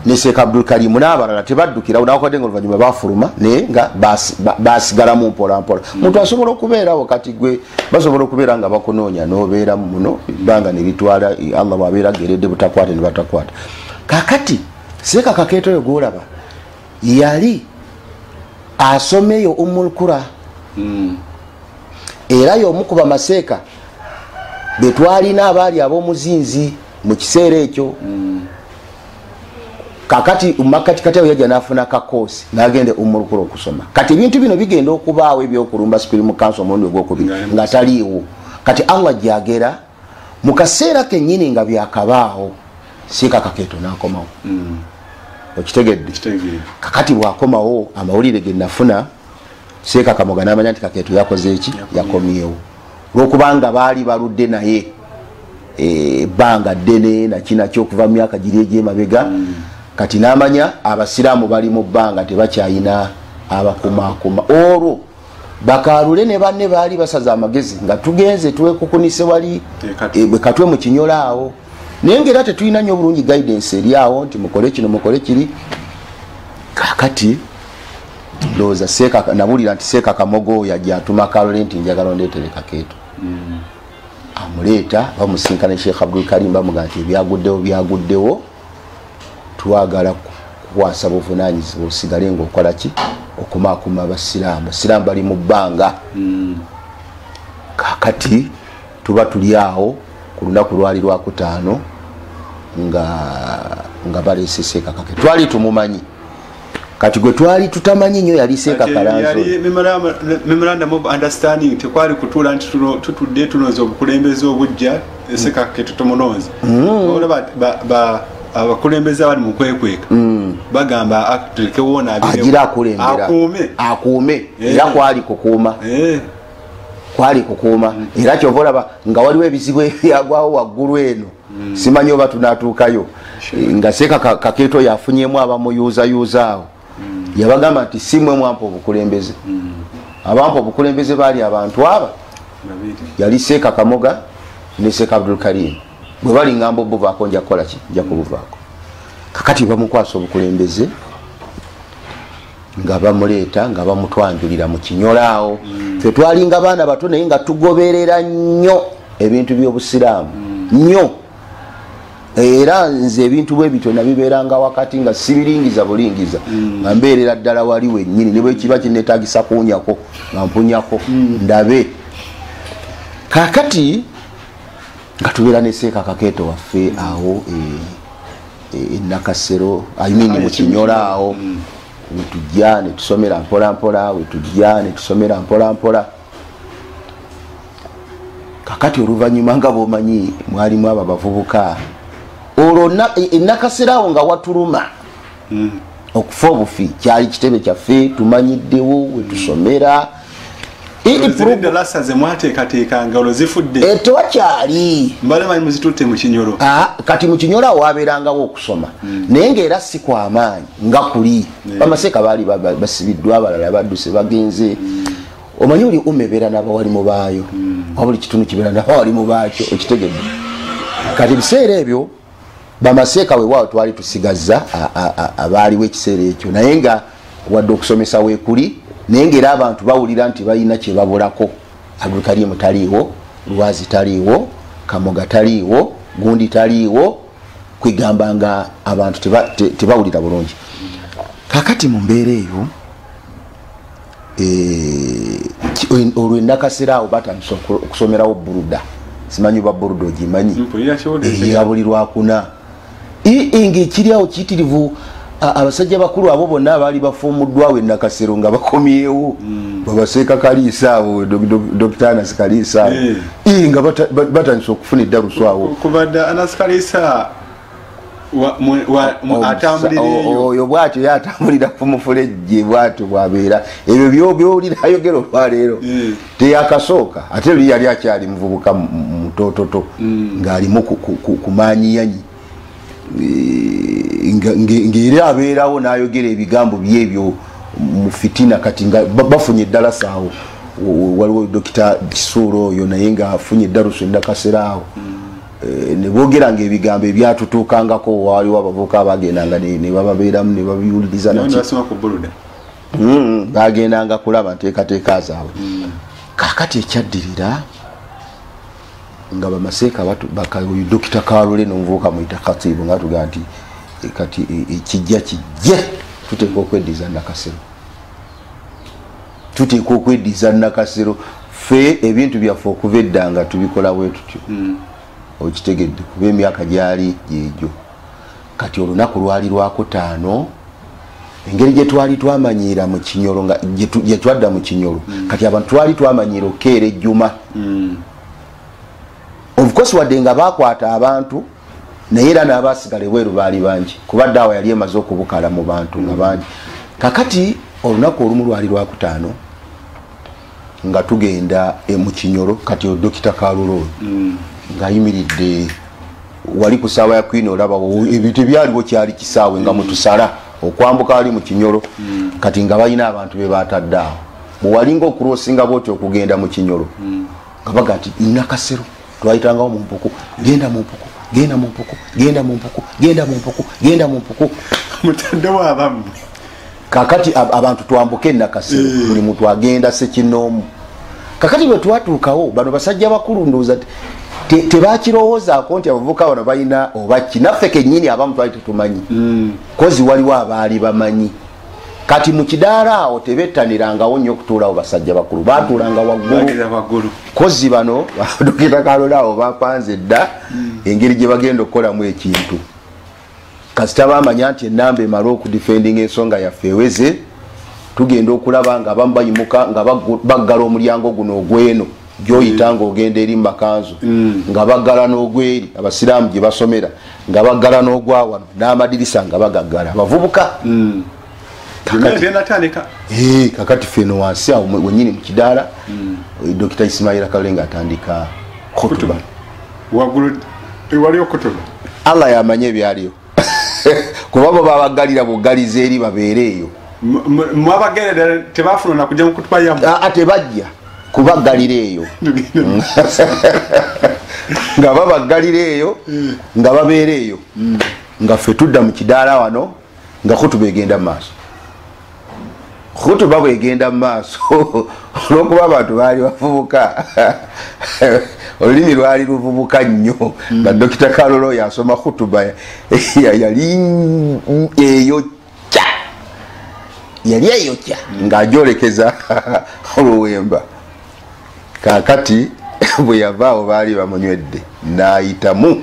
Speaker 5: Ne Seeka Abdul Karim n'abalala tebaddukirawo, nakwadde nga oluvannyuma bafuluma naye nga basigalamu mpola. Muntu asobola okubeerawo kati gwe basobola okubeera nga bakunoonya n'obeeramu muno ebbanga ne bitwala, Allah bw'abeera ageredde butakwata ne batakwata. Kakati Seeka Kakeeto oyo gw'olaba yali asomeyo Ummul Qura. Era y'omu ku bamaseeka betwalina abaali ab'omuzinzi mu kiseera ekyo kakati makatikati awo yajja n'afuna kakoosi n'agende umulukulu okusoma kati ebintu bino bigenda okubaawo ebyokulumba Supreme Council omulundi ogwokubiri nga taliiwo kati Allah gyagera mu kaseera kennyini nga byakabaawo Seeka Kakeeto n'akomawo okitegedde kakati bw'akomawo amawulire ge nafuna Seeka Kamoga n'amanya nti Kakeeto yakoze eki yakomyewo olwokubanga baali baludde naye ebbanga ddene nakinakyo okuva mu myaka giri egy'emabega kati n'amanya abasiraamu bali mu bbanga tebakyayina abakumaakuma olwo Bakalule ne banne baali basaza amagezi nga tugenze twekukunise wali katwe mu Kinyola awo naye ng'era tetulina nnyo bulungi guidance eri awo nti mukole kino mukole kiri kakati ndowooza nabulira nti Seeka Kamogo yajja atuma Kalule nti njagala ondeetere Kakeeto amuleeta bamusinkana Sheikh Abdul Karim bamugaa nti byaguddewo twagala kukwasa buvunaanyizibwa osigale ng'okola ki okumaakuma abasiraamu bali mu bbanga kakati tuba tuli awo ku lunaku lwali lwakutaano nga baleese Seeka Kakeeto twali tumumanyi kati gwe twali tutamanyi nnyo yali Seeka Kalanzo
Speaker 4: memorandum of understanding tekwali kutuula nti tutudde tunoza obukulembeze obujja Seeka Kakeeto tumunoza abakulembeze abali mu kwekweka bagamba tulekewona
Speaker 5: agira akulembera akuume era kwali kukuuma era kyova olaba nga waliwo ebizibu ebyagwawo waggulu eno simanyi oba tunaatuukayo nga Seeka Kakeeto yafunyemu abamuyuuzayuuza awo yabagamba nti simwe mwampa obukulembeze abampa obukulembeze baali abantu aba yali Seeka Kamoga ne Seeka Abdul Karim bwe bali ngambo buvaako nja kukola ki nja kubuvaako kakati bamukwasa obukulembeze nga bamuleeta nga bamutwanjulira mu Kinyola awo ffe twalinga baana bato naye nga tugoberera nnyo ebintu by'obusiraamu nnyo era nze ebintu bwe bityo nabibeeranga wakati nga sibiringiza bulingiza nga mbeerera ddala wali wennyini ne bwe kiba kinneetaagisa kuwunyako nga mpunyako ndabe kakati nga tubeera ne Seeka Kakeeto waffe awo Nakasero mu Kinyola awo wetujja ne tusomera mpolampola wetujja ne tusomera mpolampola kakati oluvannyuma nga bw'omanyi mwalimu abo abavubuka olwo Nakasero awo nga watuluma okufa obufi kyali kitebe kyaffe tumanyiddewo wetusomera
Speaker 4: lasa ze mwateekateekanga olwo zifudde
Speaker 5: tewakyali
Speaker 4: mbale manyi muzitutte mu Kinyolo
Speaker 5: kati mu Kinyola wabeerangawo okusoma naye ng'era si kwamaanyi nga kuli bamaseeka baali basibiddwa abalala badduse bagenze omanyi oli umebeera n'abawalimu baayo wabuli kitundu kibeera n'abawalimu baakyo ekitegedde kati ebiseera ebyo bamaseeka weewaawo twali tusigazza abaaliwo ekiseera ekyo naye nga wadde okusomesa weekuli naye ng'era abantu bawulira nti balina kye babulako Abdul Karim taliiwo Lwazi taliiwo Kamoga taliiwo Gundi taliiwo kwigamba nga abantu tebawulira bulungi kakati mu mbeera eyo olwo Nakasero awo batandise okusomerawo Buruda simanyi ba Buruda ogimanyi eyabulirwakuna ng'ekiri awo kiyitirivu abasajja bakulu abo bonna abaali bafuumuddwawo Nakasero nga bakomyewo babaseeka Kaliisa awo Dr. Anas Kaliisa nga batandise okufuna eddaluso awo
Speaker 4: kubadde Anas Kaliisa
Speaker 5: oyo bwatyo yatambulira ku mufulejje bwatyo bwabeera ebyo byowulira ayogera olwaleero teyakasooka ate luli yali akyali muvubuka mutototo ng'alimu ku maanyiyanyi ng'era abeerawo n'ayogera ebigambo byebyo mu fitina kati nga bafunye eddalasa awo waliwo Dr. Kisuulo oyo naye ng'afunye eddaluso Nakasero awo ne boogera ng'ebigambo ebyatutuukangako waliwo abavubuka abagendanga ne bababeeramu ne babiwuliriza bagendanga kulaba nteekateeka zaabwe kakati ekyaddirira nga bamaseeka Dr. Kalule n'omuvubuka muyita Khatibu nga tugaa nti kati ekijja kijje tuteeka okweddiza Nakasero fe ebintu byaffe okuva edda nga tubikola bwe tutyo okitegedde kuba emyaka gyali gyegyo kati olunaku lwali lwakutaano engeri gye twali twamanyiira mu kinyolo nga gye twadda mu kinyolo kati abantu twali twamanyiira okukeera ejjuma of course wadde nga bakwata abantu naye era n'abaasigala ebweru baali bangi kuba ddaawa yali emaze okubukala mu bantu nga bangi kakati olunaku olumu lwali lwakutaano nga tugenda mu kinyolo kati Dokita Kalolo ng'ayimiridde wali ku ssaawa ya Queen olaba ebintu ebyaliwo kyali kisaawe nga mutusala okwambuka ali mu kinyolo kati nga balina abantu be baatadde awo bwewalinga okurosinga bwoti okugenda mu kinyolo nga baga nti nakasero twayitangawo mu mpuku genda mu mpuku genda mu mpuku genda mu mpuku genda mu mpuku genda mu mpuku
Speaker 4: mutaddewo abamu
Speaker 5: kakati abantu twambuke nakasero buli muntu agenda sekinoomu kakati bwe twatuukawo bano basajja bakulu ndowooza tebakirowoozaako nti abavubuka bano balina obaki naffe kennyini abamu twali tetumanyi kozi waliwo abaali bamanyi kati mu kidaala awo tebetanirangawo nnyo okutuulawo basajja bakulu batuulanga waggulu kozi bano Dokita Kalolo awo bapanze dda engeri gye bagenda okukolamu ekintu kasita bamanya nti ennamba emala okudifendinga ensonga yaffe eweze tugenda okulaba nga abamu bayimuka nga baggala omulyango guno ogweno gyoyita ng'ogenda eri makanzu nga baggala n'ogweri abasiraamu gye basomera nga baggala n'ogwa wano n'amadirisa nga bagaggala abavubuka kakati feno wansi awo wenyini mu kidaala Dokita Ismaila Kalole ng'atandika khutuba
Speaker 4: waggulu ewaliyo kutuba
Speaker 5: Allah yamanye ebyaliyo kuba bo babaggalira buggaliza eri babeereeyo
Speaker 4: mwabagerera tebafuna na kujja mu kutuba yamu
Speaker 5: tebajja kubaggalira eyo nga babaggalira eyo nga babeera eyo nga ffe tudda mu kidaala wano nga khutuba egenda mu maaso khutuba bwegenda mu maaso olwokuba abantu baali bavubuka olulimi lwali luvubuka nnyo nga Dokita Kalolo yasoma khutuba yali eyo kya ng'agyolekeza oluwemba kakati bwe yavaawo baali bamunywedde n'ayitamu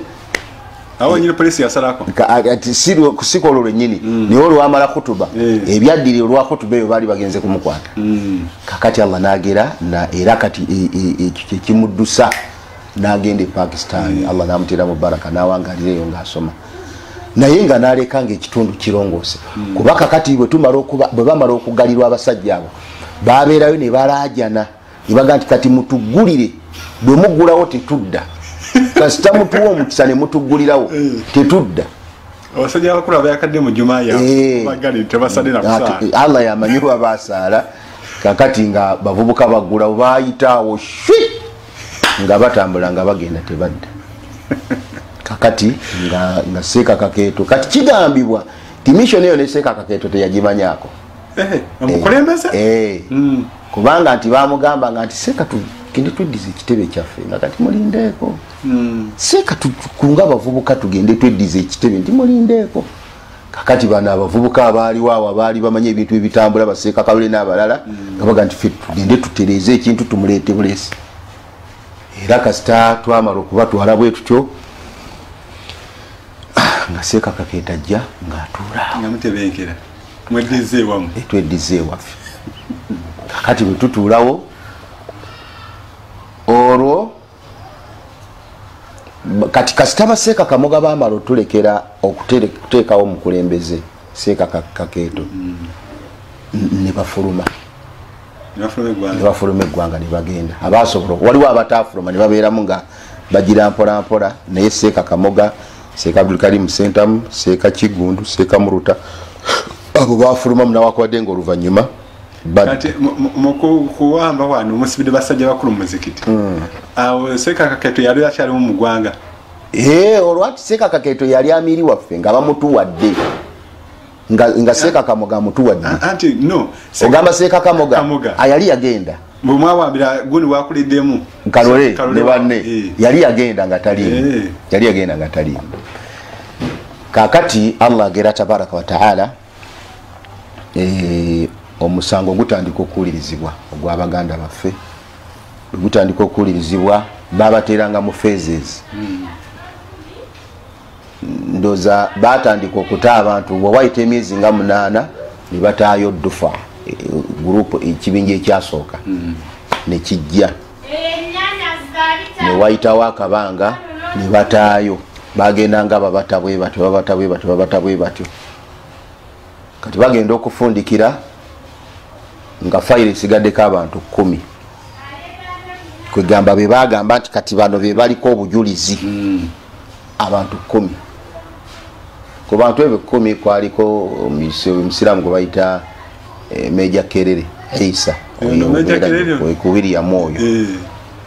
Speaker 4: awo nyine polisi yasalako
Speaker 5: ati kusikola lwennyini naye olwamala khutuba ebyaddiri olwa khutuba eyo baali bagenze kumukwata kakati Allah n'agera era kati ekimuddusa n'agenda e Pakistan Allah n'amuteera mu baraka n'awangalira eyo ng'asoma naye nga n'aleka ng'ekitundu kirongoose kuba kakati bwe bamala okuggalirwa abasajja abo babeerayo ne balaajana ne baga nti kati mutuggulire bwe muggulawo tetudda kasita mutuwa omukisa ne mutuggulirawo tetudda
Speaker 4: abasajja abakulu abayakadde mu juma yabagali tebasade na kusaala
Speaker 5: Allah yamanyi lwa basaala kakati nga bavubuka baggulawo baayitaawo shwi nga batambula nga bagenda tebadda kakati nga Seeka Kakeeto kati kigambibwa timishoni eyo ne Seeka Kakeeto teyagimanyaako
Speaker 4: omukulembeze
Speaker 5: kubanga nti bamugamba nga nti Seeka tugende tweddiza ekitebe kyaffe nga kati mulindeeko Seeka tukunga abavubuka tugende tweddiza ekitebe nti mulindeeko kakati bano abavubuka abaaliwo awo abaali bamanye ebintu ebitambula baseeka Kalole n'abalala nga baga nti ffe tugende tutereeze ekintu tumuleete buleesi era kasita twamala okubatwala bwe tutyo nga Seeka Kakeeto ajja ng'atuulaawo
Speaker 4: ngamutebenkera mweddiza ewamu
Speaker 5: tweddiza ewaffe kakati bwe tutuulawo olwo kati kasita baseeka Kamoga baamala otulekera okuteekawo omukulembeze Seeka Kakeeto ne bafuluma eggwanga ne bagenda abaasobola waliwo abataafuluma ne babeeramu nga bagira mpola mpola naye Seeka Kamoga Seeka Abdulkarim Sentamu Seeka Kigundu Seeka Muruta abo bafuluma munawakwadde ng'oluvannyuma
Speaker 4: kati mukuwamba wano musibide basajja bakulu mu muzikiti awo Seeka Kakeeto yali akyalimu mu ggwanga
Speaker 5: olwati Seeka Kakeeto yali amiri waffe nga bamutuwadde nga Seeka Kamoga mutuwadde
Speaker 4: anti no
Speaker 5: ogamba Seeka Kamoga ayali yagenda
Speaker 4: bwe mwawambira guni wakuliddemu
Speaker 5: Kalole ne banne yali yagenda nga taliimu kakati Allah agera tabaraka wa taala omusango gutandika okuwulirizibwa ogw'abaganda baffe gutandika okuwulirizibwa babateranga mu phases ndoza batandika okuta abantu bwe wayita emyezi nga 8 ne bataayo ddufa gurupu ekibinja ekyasooka ne kijja ne wayitawo akabanga ne bataayo bagendanga babatabwe batyo kati bagenda okufundikira nga fayiro esigaddeko abantu 10 kwegamba be bagamba nti kati bano be baliko obujulizi abantu 10 ku bantu ebe 10 kwaliko omusiraamu gwe bayita Meja Kerere Isa ku William oyo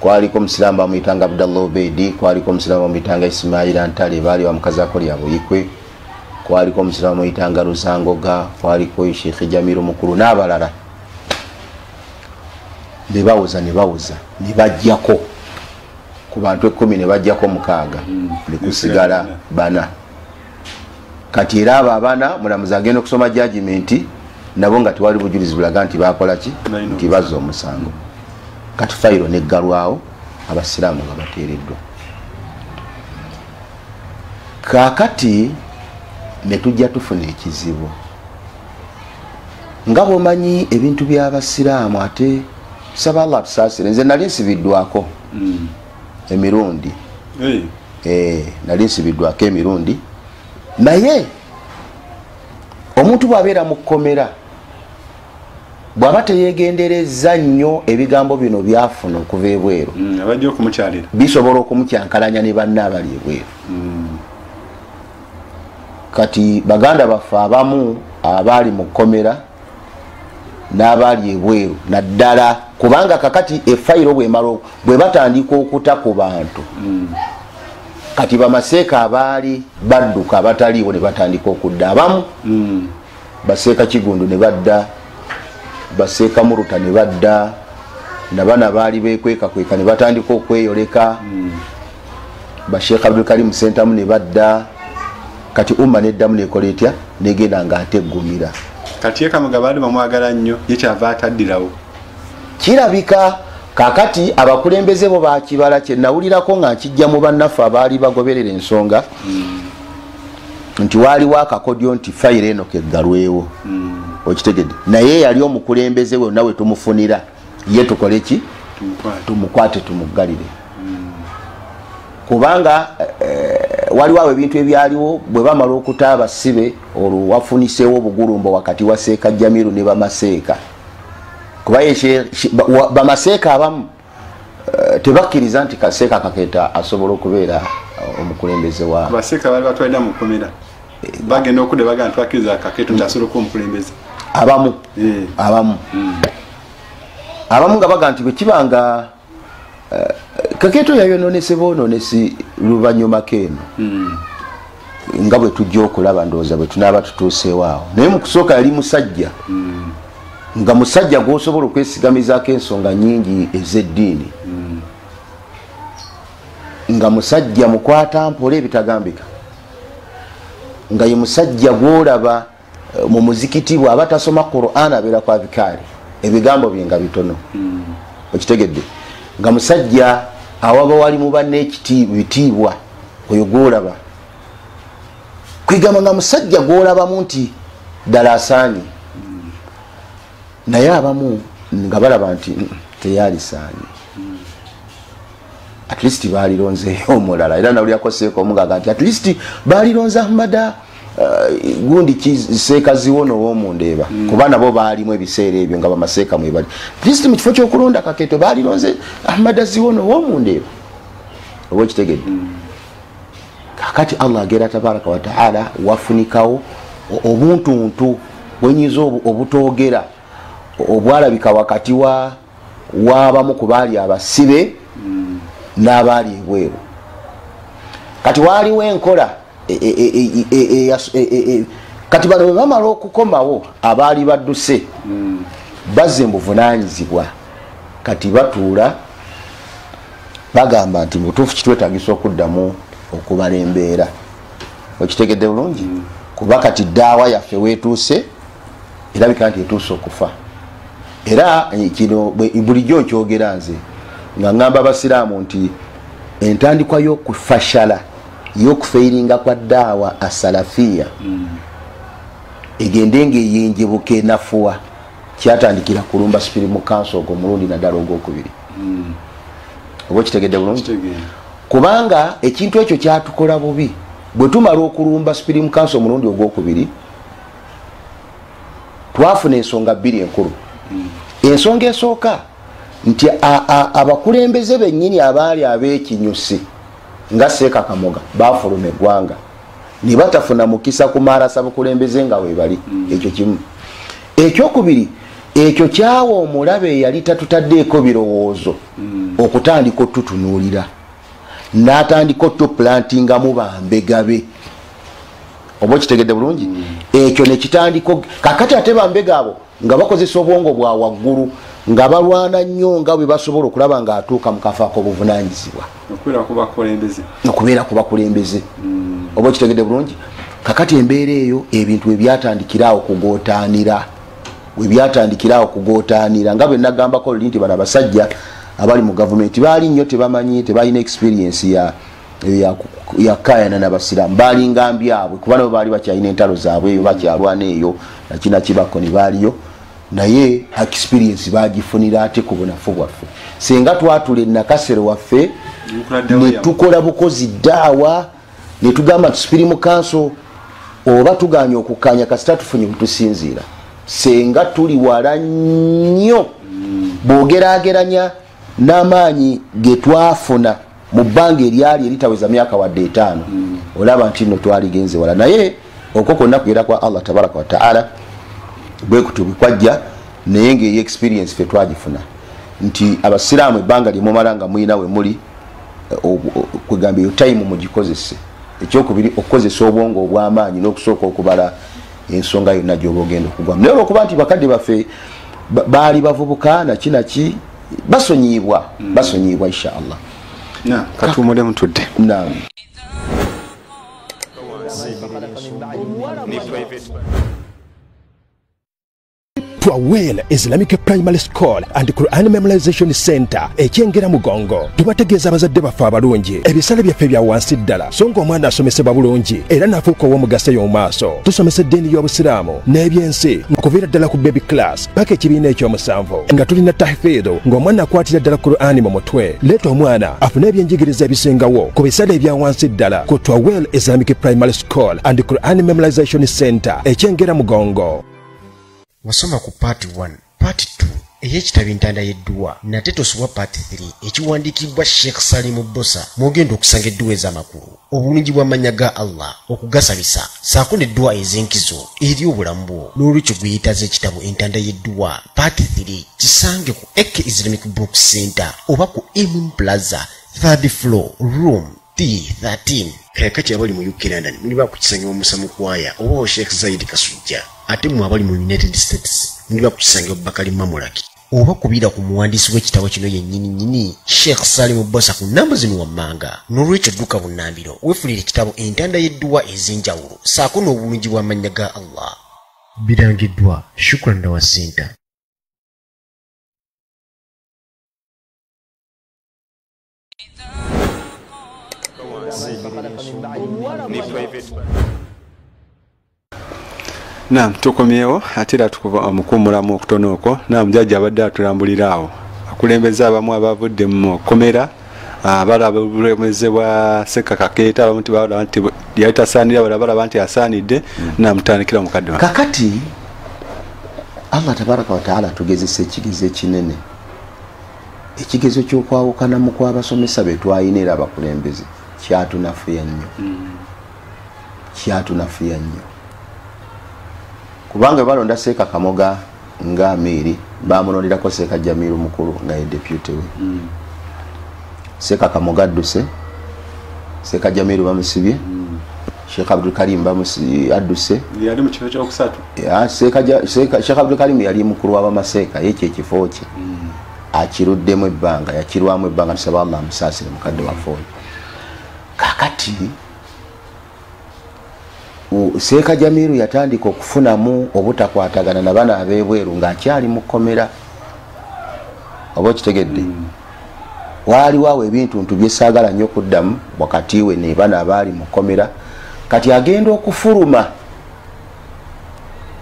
Speaker 5: kwaliko omusiraamu bamuyitanga Abdallah Obedi kwaliko omusiraamu bamuyitanga Ismail Antale baali bamukazi akoli aboyikwe kwaliko omusiraamu bamuyitanga Rusangoga kwaliko Sheikh Jamiru Mukulu n'abalala ne bawuza ne bajjako ku bantu 10 ne bajjako 6 ne kusigala 4 kati era abo abana mulamuzi agenda okusoma judgment nabo nga tewali bujulizi bulaga nti bakola ki nti bazza omusango kati fayiro neggalwawo abasiraamu nga bateereddwa kaakati ne tujja tufuna ekizibu nga bwomanyi ebintu by'abasiraamu ate saba Allah tusaasire nze nali nsibiddwako emirundi nali nsibiddwako emirundi naye omuntu bw'abeera mu kkomera bw'aba teyegendereza nnyo ebigambo bino byafuna okuva ebweru
Speaker 4: abajja okumukyalira
Speaker 5: bisobola okumukyankalanya ne banne abali ebweru kati baganda baffe abamu abaali mu kkomera n'abaali ebweru naddala kubanga kakati efayiro bwe batandika okuta ku bantu kati bamaseeka abaali badduka abataliiwo ne batandika okudda abamu baseeka Kigundu ne badda baseeka Muruta ne badda nabana baali bekwekakweka ne batandika okweyoleka basheekh Abdul Karim Sentamu ne badda kati umma neddamu nekola etya negenda nga ateggumira
Speaker 4: kati Kamuga baali bamwagala nnyo yekyava ataddirawo
Speaker 5: kirabika kakati abakulembeze bo bakibala kye nawulirako nga nkijja mu bannaffe abaali bagoberera ensonga nti waaliwo akakodyo nti fayiro eno keggalwewo okitegedde naye yali omukulembeze we nawe tumufunira ye tukole ki tumukwate tumuggalire kubanga waliwo awo ebintu ebyaliwo bwe bamala okuta abasibe olwo wafuniseewo obugulumbo wakati wa Seeka Jamiru ne bamaseeka kuba bamaseeka abamu tebakkiriza nti Kaseeka Kakeeta asobola okubeera omukulembeze waabo
Speaker 4: baseeka baali batwalira mu kkomera bagenda okudde bagamba twakkiriza Kakeeta nti asobola okuba omukulembeze abamu nga baga nti bwe kibanga Kakeeta yayonoonese boononesi luvannyuma keeno nga bwe tujja okulaba ndowooza bwe tunaaba tutuuseewo awo naye mu kusooka yali musajja nga musajja gw'osobola okwesigamizaako ensonga nnyingi ez'eddiini nga musajja mukwata mpola ebitagambika nga ye musajja gw'olaba mu muzikiti bw'aba tasoma Qur'an abeera kwa bikaali ebigambo bye nga bitono okitegedde nga musajja awaba wali mu banne ekitiibwa oyo gw'olaba kwegamba nga musajja gw'olabamu nti ddala asaanye naye abamu nga balaba nti teyalisaanye at least baalironzeeyo omulala era nawulyako Seeka omugaga nti at least baalironze Ahmada gundi Seeka Ziwono ow'omundeeba kuba nabo baalimu ebiseera ebyo nga bamaseeka mwebali at least mu kifo ky'okulonda Kakeeto baalironze Ahmada Ziwono ow'omundeeba oba okitegedde kakati Allah agera tabaraka wa taala wafunikawo obuntuntu bwenyiza obutoogera obwalabika wakati w'abamu ku baali abasibe n'abaali ebweru kati waaliwo enkola kati bano bwe bamala okukomawo abaali badduse bazze mu buvunaanyizibwa kati batuula bagamba nti mutuufu kitwetagisa okuddamu okubala embeera okitegedde bulungi kuba kati ddaawa yaffe weetuuse erabika nti etuuse okufa era kino bulijjo nkyogera nze
Speaker 5: nga ngamba abasiraamu nti entandikwa y'okufashala y'okufeiringa kwa daawa asalafiya egende ng'eyenjebuka enafuwa kyatandikira kulumba Supreme Council ogwo mulundi naddala ogwokubiri. Oba kitegedde bulungi? Kubanga ekintu ekyo kyatukola bubi bwe tumala okulumba Supreme Council mulundi ogwokubiri twafuna ensonga bbiri enkulu. Ensonga esooka nti abakulembeze bennyini abaali ab'ekinyusi nga Seeka Kamoga baafuluma eggwanga ne batafuna mukisa kumarasa bukulembeze nga weebali. Ekyo kimu. Ekyokubiri, ekyo kyawa omulabe eyali tatutaddeeko birowoozo okutandika otutunuulira n'atandika otuplantingamu bambegabe. Oba kitegedde bulungi? Ekyo ne kitandiko kakati ate bambega abo nga bakozesa obwongo bwa waggulu nga balwana nnyo nga bwe basobola okulaba ng'atuuka mu kafo ak'obuvunaanyizibwa okubeera ku bakulembeze. Oba kitegedde bulungi? Kakati embeera eyo ebintu webyatandikirawo kugootaanira nga bwe nagambako luli nti bano abasajja abali mu gavumenti baali nnyo tebamanyi tebalina experience ya kayana n'abasiraamu baalinga mbyabwe kuba nabo baali bakyalina entalo zaabwe eyo bakyalwana eyo nakinakibako ne baaliyo naye experience bagifunira ate ku bunafu bwaffe. Singa twatula enakasero waffe ne tukola bukozi ddaawa ne tugamba nti Supreme Council oba tuganya okukanya kasita tufunye butusinziira senga tuli wala nnyo bw'ogeraageranya n'amaanyi ge twafuna mu bbanga eryali eritaweza myaka wadde 5 olaba nti nno twaligenze wala naye okwo konna kugera kwa Allah tabaraka wa taala bwe kutubikwajja naye ng'eyo experience fe twagifuna nti abasiraamu ebbanga lyemumala nga muyina we muli kwegamba eyo time mugikozese. Ekyokubiri okukozesa obwongo obw'amaanyi n'okusooka okubala ensonga yonna gy'oba ogenda okugwamu. Naye olwokuba nti bakadde baffe baali bavubuka nakinaki basonyiibwa inshaallah.
Speaker 4: Katuumule mutudde.
Speaker 3: Twawel Islamic Primary School and Quran Memorization Center ekyengera mugongo tubategeeza abazadde baffe abalungi ebisale byaffe bya wansi ddala so ng'omwana asomesebwa bulungi era n'afuuka ow'omugaso y'omu maaso. Tusomesa eddiini y'obusiraamu n'ebyensi okuviira ddala ku baby class paka ekibiina ekyomusanvu nga tulina tahfiidhu ng'omwana akwatira ddala Qur'ani mu mutwe. Leeta omwana afune ebyenjigiriza ebisingawo ku bisale ebya wansi ddala ku Twawel Islamic Primary School and Quran Memorization Center ekyengera mugongo.
Speaker 6: Wasoma ku part 1, part 2 ey'ekitabo entanda y'edduwa nate tosubwa part 3 ekiwandiikibwa Sheikh Salim Bosa mwogenda okusanga edduwa ez'amakulu obulungi bw'amannya ga Allah okugasabisa saako n'edduwa ez'enkizo eri obulamu bwo n'olwekyo gweyitaza ekitabo entanda y'edduwa part 3 kisange ku Eke Islamic Book Center oba ku Emin Plaza 3rd floor room T13. Kakati abali mu UK London muli bakukisangira omusamu kwaya oba Sheikh Zaid Kasujja ate mu abali mu United States muli bakukisangira Bakari Mamulaki oba kubira ku muwandiisi w'ekitabo kino yennyini Sheikh Salim Bosa ku namba zino wammanga. N'olwekyo dduka bunnambiro weefulira ekitabo entanda y'edduwa ez'enjawulo saako n'obulungi bw'amannya ga Allah. Birangiddwa Shukran Dawa Center.
Speaker 4: Naam, tukomyewo ate era mukuumulamu okutono okwo. Naam, jjajja abadde atulambulira awo akulembeza abamu abavudde mu komera balaba obulemeze bwa Seeka Kakeeta abamu balaba nti yali tasaanira balaba nti asaanidde. Naam, mutandikira mukadde wange.
Speaker 5: Kakati Allah tabaraka wa taala tugezesa ekigezo ekinene ekigezo ky'okwawukana mu kw'abasomesa be twayina era abakulembeze kyatunafuya nnyo kubanga balonda Seeka Kamoga nga Amiri bamunonderako Seeka Jamiru mukulu nga ye deputy we. Seeka Kamoga adduse, Seeka Jamiru bamusibye, Sheikh Abdul Karim adduse
Speaker 4: yali mu kifo kyokusatu.
Speaker 5: Sheikh Abdul Karim yali mukulu w'abamaseeka yekyo ekifo kye akiruddemu ebbanga yakirwamu ebbanga tusaba Allah amusaasire mukadde waffe oyo. Kakati Seeka Jamiru yatandika okufunamu obutakwatagana na bana ab'ebweru ng'akyali mu kkomera. Oba kitegedde waliwo ebintu byesagala nnyo kuddamu wakati we ne bana abaali mukomera kati agenda okufuluma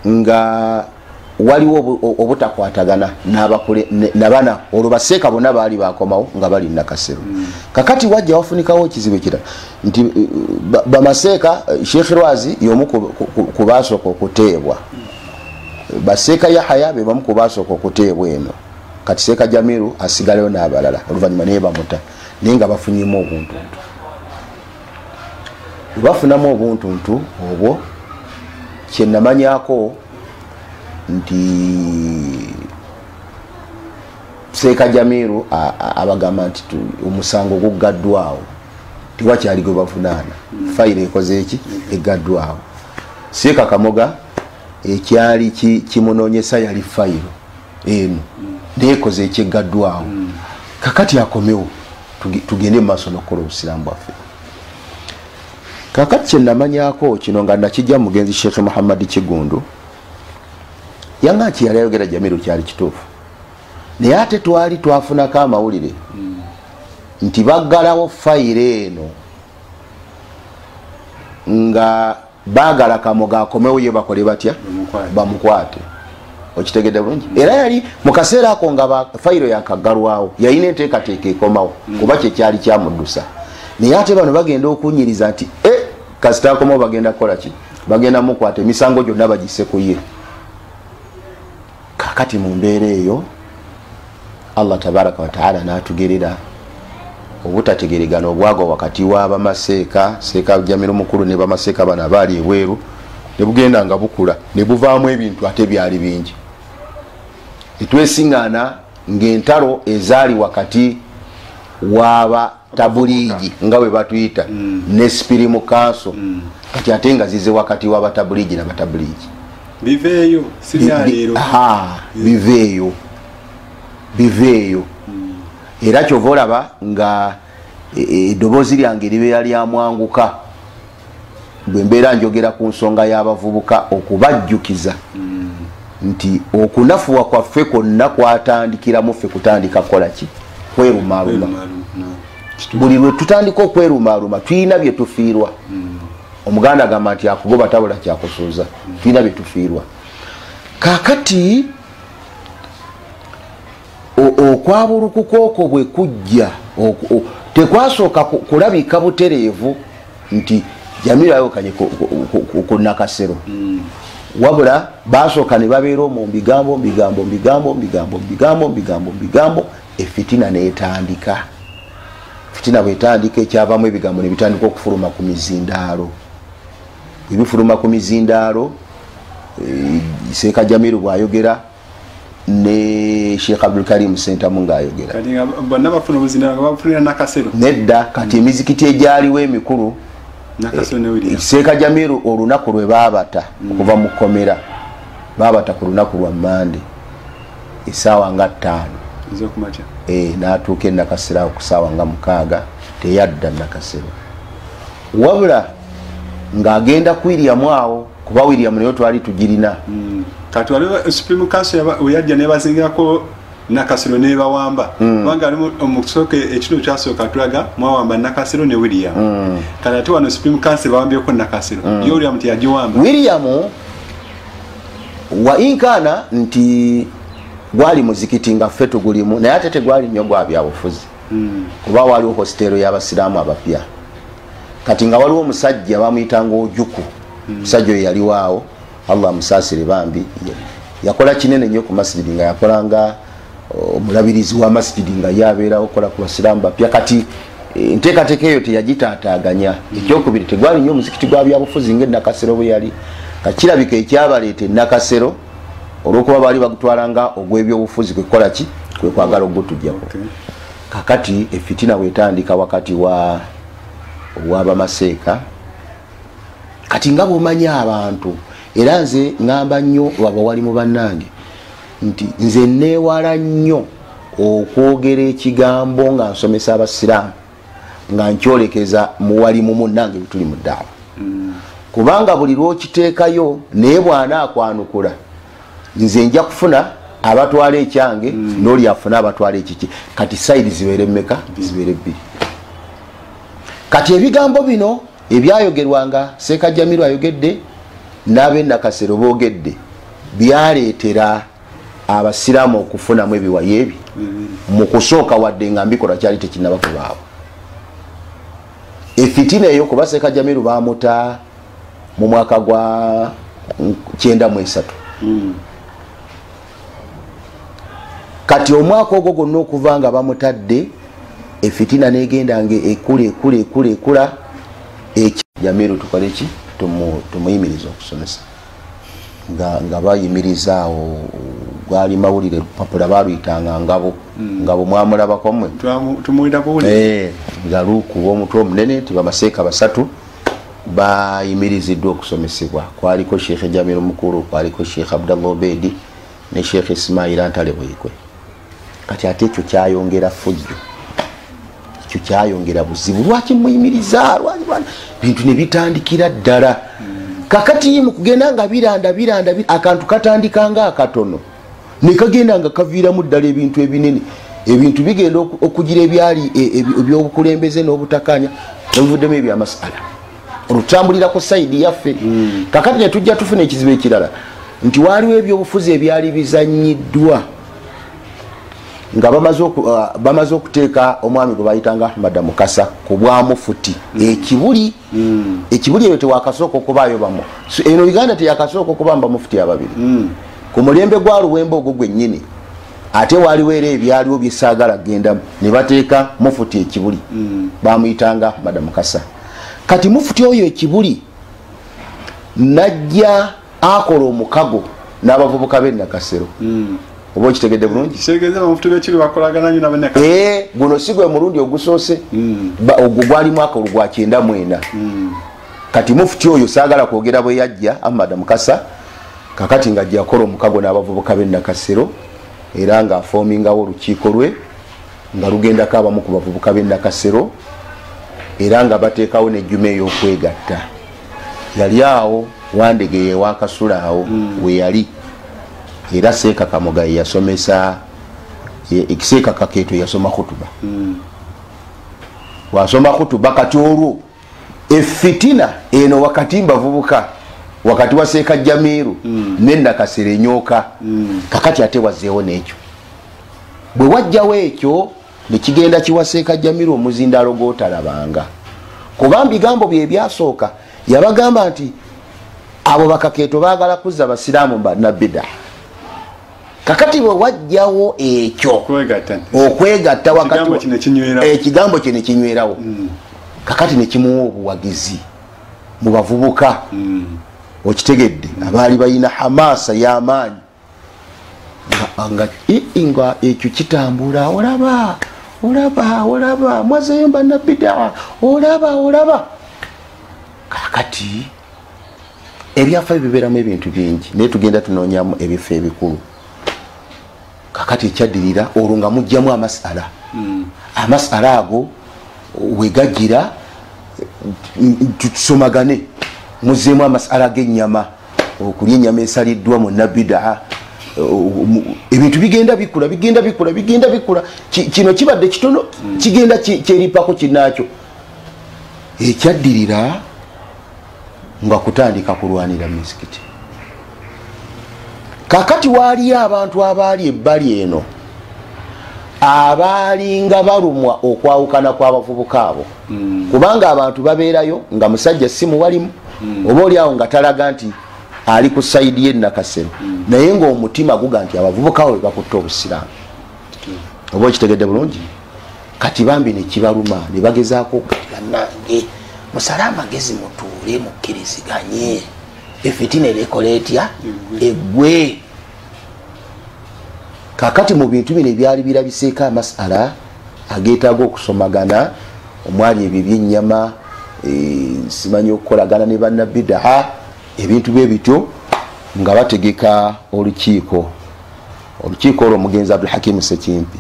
Speaker 5: nga waliwo obutakwatagana nabana olwo baseeka bonna baali bakomawo nga bali Nakasero. Kakati wajja wafunikawo ekizibu ekirala nti bamaseeka Sheikh Rwazi y'omu ku baasooka okuteebwa, baseeka Yahaya be bamu ku baasooka okuteebwa eno, kati Seeka Jamiru asigaleyo n'abalala oluvannyuma naye bamuta naye nga bafunyemu obuntuntu. Bafunamu obuntuntu obwo kyenamanyako nti Seeka Jamiru abagamba nti omusango gugaddwawo tiwakyali gwe bavunaana, fayiro ekoze eki egaddwawo. Seeka Kamoga ekyali kimunoonyesa yali fayiro eno neekoze ekyegaddwawo. Kakati akomewo tugende mu maaso n'okukola obusiraamu bwaffe. Kakati kyenamanyako kino nga nakijja mugenzi Sheikh Muhammad Kigundu yanga nti yali ayogera Jamiru kyali kituufu, naye ate twali twafunako amawulire nti baggalawo fayiro eno nga baagala Kamoga akomewo ye bakole batya bamukwate. Okitegedde bulungi? Era yali mu kaseera ako nga fayiro yakaggalwawo yalina enteekateeka ekomawo kuba kyekyali kyamuddusa, naye ate bano bagenda okunyiriza nti kasita akomawo bagenda kukola ki? Bagenda mukwata emisango gyonna bagisse ku ye. Kakati mu mbeera eyo Allah tabaraka wa taala n'atugerera obutategeregana obwago wakati w'abamaseeka Seeka Jamiru mukulu ne bamaseeka bano abaali ebweru ne bugenda nga bukula ne buvaamu ebintu ate byali bingi. Etwesiŋŋaana ng'entalo ezaali wakati w'aba tabuligi nga bwe batuyita ne Spirimu Council kati ate nga zize wakati w'aba tabuligi n'abatabuligi.
Speaker 4: Biveeyo sibyaleero. Biveeyo. Era kyova olaba nga eddoboozi lyange libeera lyamwanguka bwe mbeera njogera ku nsonga y'abavubuka okubajjukiza nti okunafuwa kwaffe kwonna kwatandikiramu ffe kutandika kukola ki? Kwerumaaluma. Buli lwe tutandika okwerumaaluma tulina bye tufiirwa. Omuganda agamba nti akugoba tabula kyakusuuza, tulina bye tufiirwa. Kakati okwabulukuko bwe kujja tekwasooka kulabika butereevu nti Jamiru ayokanye ku Nakasero, wabula basooka ne babeera omwo mbigambo efitina neetandika. Fitina bwetandika ekyavamu ebigambo ne bitandika okufuluma ku mizindaalo. Ebifuluma ku mizindaalo Seeka Jamiru bw'ayogera ne Sheikh Abdul Karim Sentamu ng'ayogera. Kati bonna bafuna obuzindaalo nga bafunira Nakasero.
Speaker 5: Nedda kati emizikiti egyaliwo emikulu
Speaker 4: Nakasero ne William.
Speaker 5: Seeka Jamiru olunaku lwe baabata okuva mu kkomera baabata ku lunaku lwa Mande essaawa nga 5
Speaker 4: ez'okumakya.
Speaker 5: N'atuuka e Nakasero awo ku ssaawa nga 6 teyadda Nakasero, wabula ng'agenda ku William awo kuba William nayo twali tugirina.
Speaker 4: Kati waliwo Supreme Council weyajja nebazingirako Nakasero nebawamba kubanga ali omukusooka ekitundu kyasooka tulaga mwawamba Nakasero ne William. Kati ate wano Supreme Council bawambyeko Nakasero ye William teyagiwamba.
Speaker 5: William wa inkana nti gwali muzikiti nga ffe tugulimu naye ate tegwali nnyo gwa byabufuzi kuba waliwo hositero y'abasiraamu abapya. Kati nga waliwo omusajja bamuyitanga Ojuku, omusajja oyo yaliwaawo Allah amusaasire bambi, yakola kinene nnyo ku masjidi nga yakolanga omulabirizi wa masjidi nga yabeerawo okola ku basiraamu bapya. Kati enteekateeka eyo teyagitaataaganya. Ekyokubiri tegwali nnyo omuzikiti gwa byabufuzi nga Nakasero bwe yali. Kakirabika ekyabaleeta Nakasero olw'okuba baali bagutwalanga ogw'ebyobufuzi kwe kukola ki? Kwe kwagala ogutujjako. Kakati efitina bwetandika wakati w'abamaseeka kati nga bw'omanya abantu, era nze ngamba nnyo waba wali mu bannange nti nze neewala nnyo okwogera ekigambo nga nsomesa abasiraamu nga nkyolekeza muwali mu munnange bwe tuli mu ddaala. Kubanga buli lw'okiteekayo naye bw'anaakwanukula nze nja kufuna abatwala ekyange n'oli afuna abatwala ekiki kati sayidi zibeere mmeka zibeere bbiri kati ebigambo bino ebyayogerwanga Seeka Jamiru ayogedde n'ab'e Nakasero boogedde byaleetera abasiraamu okufunamu ebiwayo ebi mu kusooka wadde nga mbikola kyali tekinnaba kubaawo efitina eyo kuba Seeka Jamiru baamuta mu mwaka gwa 93 kati omwaka ogwo gonna okuva nga bamutadde efitina negenda nge ekula Jamiru tukole ki tumuyimiriza okusomesa nga bayimirizaawo gwali mawulire lupapula baluyitanga ngabo mwamulabako mmwe nga lukuba omutwe omunene tibamaseeka 3 bayimiriziddwa okusomesebwa kwaliko Sheikh Jamiru mukulu kwaliko Sheikh Abdallah Obedi ne Sheikh Ismail Antale Bwikwe kati ate ekyo kyayongera fujjo ekyo kyayongera buzibu lwaki muyimiriza bintu ne bitandikira ddala kakati mu kugenda nga biranda akantu katandikanga akatono ne kagenda nga kaviiramu ddala ebintu ebinene ebintu bigenda okugira ebyali ebyobukulembeze n'obutakanya nebivuddemu ebyamasala olutambulirako sayidi yaffe kakati ne tujja tufuna ekizibu ekirala nti waaliwo ebyobufuzi ebyali bizanyiddwa nga bamaze okuteeka omwami gwe bayitanga Ahmad Mukasa ku bwamufuti ekibuli eyo tewakasooka okubaayo bamu eno Uganda teyakasooka okubamba mufuti ababiri ku mulembe gwa Luwembe ogwo gwennyini ate waaliwo era ebyaliwo byesaagala gendamu ne bateeka mufuti ekibuli bamuyitanga Ahmad Mukasa kati mufuti oyo ekibuli najja akola omukago n'abavubuka b'e Nakasero oba okitegedde bulungi guno si gwe mulundi ogusoose ogwo gwali mwaka olugwa 94 kati mufuti oyo saagala kwogera bwe yajja Ahmad Mukasa kakati nga ajja akola omukago n'abavubuka b'e Nakasero era nga afoomingawo olukiiko lwe nga lugendako abamu ku bavubuka b'e Nakasero era nga bateekawo nejjuma ey'okwegatta yali awo Wandege yewaakasula awo we yali era Seeka Kamugayi yasomesa Seeka Kakeeto yasoma khutuba wasoma khutuba kati olwo efitina eno wakati mbavubuka wakati wa Seeka Jamiru ne Nakasero enyoka kakati ate wazeewo n'ekyo bwe wajjawo ekyo nekigenda kiwa Seeka Jamiru omuzindaalo gw'otalabanga kuba bigambo bye byasooka yabagamba nti abo bakakeeto baagala kuzza basiraamu bannabida kakati bwe wajjawo ekyo okwegatta wakati ekigambo kye ne kinywerawo kakati ne kimuwa obuwagizi mu bavubuka okitegedde abaali balina hamasa y'amaanyi nga ekyo kitambula olaba mwazeeyo bannabida olaba kakati ebyafaayo bibeeramu ebintu bingi naye tugenda tunoonyamu ebifo ebikulu kakati ekyaddirira olwo nga mujjamu amasala ago wegajjira tusomagane muzeemu amasala g'ennyama okulya ennyama esaliddwa mu nabbidaa ebintu bigenda bikula kino kibadde kitono kigenda kyeripako kinaakyo ekyaddirira nga kutandika kulwanira misikiti kakati waaliyo abantu abaali ebbali eno abaalinga balumwa okwawukana kw'abavubuka abo kubanga abantu babeerayo nga musajja si muwalimu oba oli awo nga talaga nti ali ku sayidi y'e Nakasero naye ng'omutima guga nti abavubuka abo bakutte obusiraamu oba okitegedde bulungi kati bambi ne kibaluma ne bagezaako okugatira nange musale amagezi mutuule mukkiriziganye efitina erekola etya eggwe kakati mu bintu bino ebyali birabiseeko amasala ageetaaga okusomagana omwali ebyo ebyennyama simanyi okukolagana ne bannabbidaa ebintu bye bityo nga bategeka olukiiko olwo omugenzi Abdulhakim Sekimpi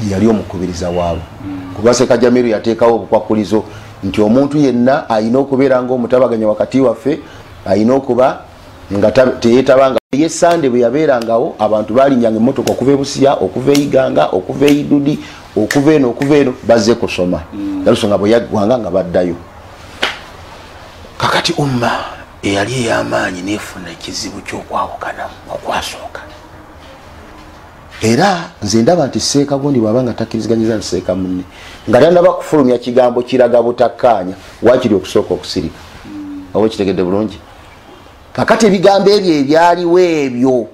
Speaker 5: yali omukubiriza waabo kuba Seeka Jamiru yateekawo obukwakulizo nti omuntu yenna ayina okubeera ng'omutabaganya wakati waffe ayina okuba nga teyeetabanga ye Sande bwe yabeerangawo abantu balinyanga emmotoka okuva ebusiya okuva eyiganga okuva eyidudi okuva eno bazze kusoma nalusonga bwe yaggwanga nga baddayo kakati umma eyali ey'amaanyi neefuna ekizibu ky'okwawukana okwasooka era nze ndaba nti Seeka Gundi bw'aba nga takkiriziganyiza nti Seeka munne nga tannaba kufulumya kigambo kiraga butakkaanya waakiri okusooka okusirika oba kitegedde bulungi kakati ebigambo ebyo ebyaliwo ebyo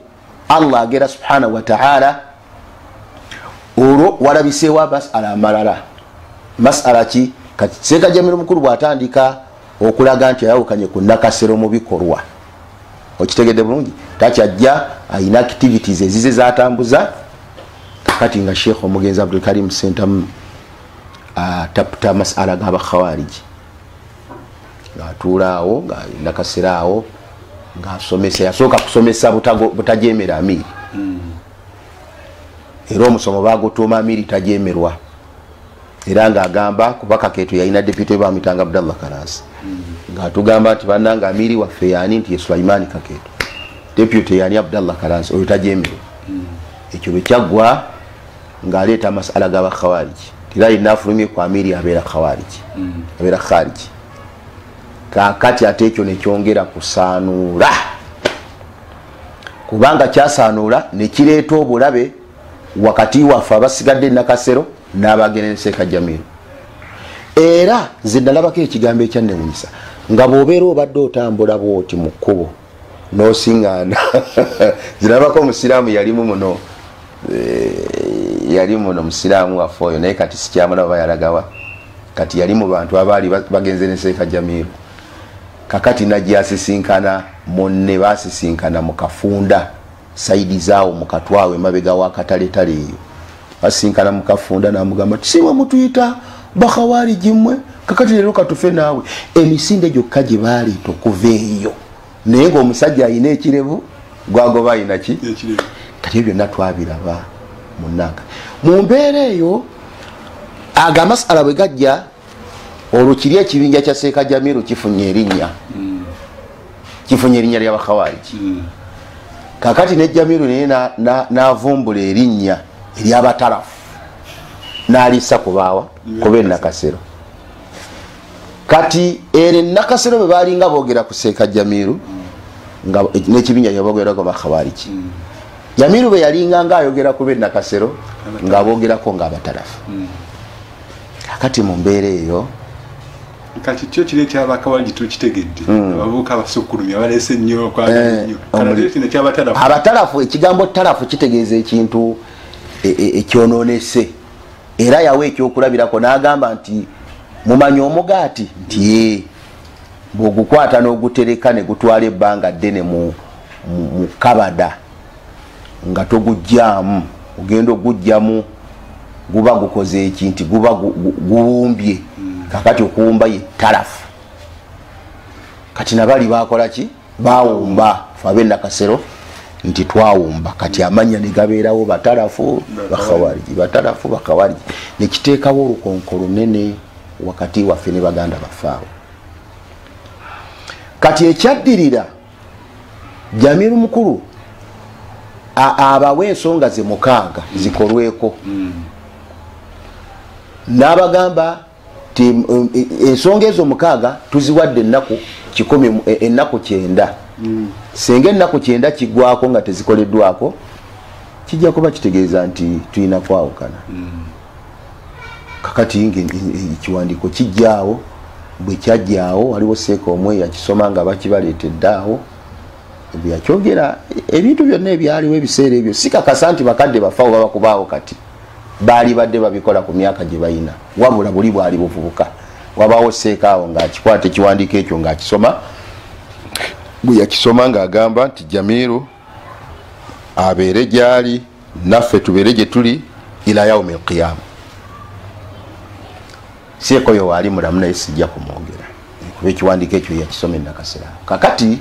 Speaker 5: Allah agera subhanahu wa ta'ala olwo walabiseewo masala amalala masala ki kati Seeka Jamiru mukulu bw'atandika okulaga nti ayawukanye ku nakasero mu bikolwa okitegedde bulungi takyajja ayina activities ezize zatambuza kakati nga Sheikh omugenzi Abdul Karim Sentamu ataputa masala gaba khawariji ngatuulaawo nga nakaseraawo ng'asomesa yasooka kusomesa butajemera amiri era omusomo bagutuuma amiri tajemerwa era ng'agamba kubaka keetu yalina deputy bamitanga Abdallah Karasi ng'atugamba nti bannanga amiri waffe yani nti ye Sulaimani Kakeeto deputy yani Abdallah Karasi oyo tajemerwa ekyo bwe kyaggwa ng'aleeta masala gaba khawariji tira inafulumye kwa amiri abeera khawariji abeera khariji kakati ate ekyo nekyongera kusaanuula kubanga kyasanuula nekireeta obulabe wakati waffe abasigadde nakasero n'abagenda Seeka Jamiru era nze nalabako ekigambo ekyannewunyisa nga bw'obeera obadde otambula bwoti mu kkubo n'osiŋŋaana zirabako omusiraamu yalimu muno yali muno musiraamu waffe oyo naye kati sikyamulaba yalagawa kati yali mu bantu abaali bagenze ne Seeka Jamiru kakati najyasisinkana munne basisinkana mu Kafunda saidi zaawo mu Katwawe mabega wa Kataletale eyo basisinkana mu Kafunda n'amugamba tisimwe mutuyita bakhawariji mmwe kakati leero katufe naawe emisinde gyokka gye baleeta okuva eyo naye ng'omusajja ayina ekirevu gwagoba ayina ki kati ebyo byonna twabiraba munnanga mu mbeera eyo aga masala bwe gajja olwo kiri ekibinja kya Seeka Jamiru kifunye erinnya ly'abakhawariji kakati ne Jamiru naye n'avumbula erinnya ery'abatarafu n'alissa kubaawa kuba Nakasero kati ere Nakasero bwe baalinga boogera ku Seeka Jamiru nga n'ekibinja kyaboogerako bakhawariji Jamiru bwe yalinga ng'ayogera kuba Nakasero ng'aboogerako ng'abatarafu kakati mu mbeera eyo
Speaker 4: kati kyo kireeta abakhawariji tukitegedde abavubuka abasukkulumya baleese nnyo
Speaker 5: abatarafu ekigambo tarafu kitegeeza ekintu ekyonoonese era yawe ekyokulabirako n'agamba nti mumanyi omugaati nti bw'ogukwata n'ogutereka ne gutwala ebbanga ddene mu kabada nga togugjamu ogenda ogugjamu guba gukoze ekinti guba guwumbye kakati okuwumba ye tarafu kati nabali bakola ki bawumba fabe Nakasero nti twawumba kati amanya ne gabeerawo batarafu bakhawariji nekiteekawo olukonko lunene wakati waffe ne baganda bafaawo kati ekyaddirira Jamiru mukulu abawe ensonga ze 6 zikolweko n'abagamba ensonga ezo 6 tuziwadde ennaku 9 senga ennaku 9 kigwako nga tezikoleddwako kijja kuba kitegeeza nti tulina kwawukana kakati ekiwandiiko kijjaawo bwe kyajjaawo waliwo Seeka omwe yakisoma nga bakibaleetedde awo bwe yakyogera ebintu byonna ebyaliwo ebiseera ebyo sikakasa nti bakadde bafaawo babakubaawo kati baali badde babikola ku myaka gye bayina wabula buli bwali buvubuka wabaawo Seeka awo ng'akikwata ekiwandiiko ekyo ng'akisoma bwe yakisoma ng'agamba nti Jamiru abeere gy'ali naffe tubeere gye tuli ila yaumi alqiyama Seeka oyo waali mulamu naye sijja kumwogera kuba ekiwandiiko ekyo yakisoma Nakasero kakati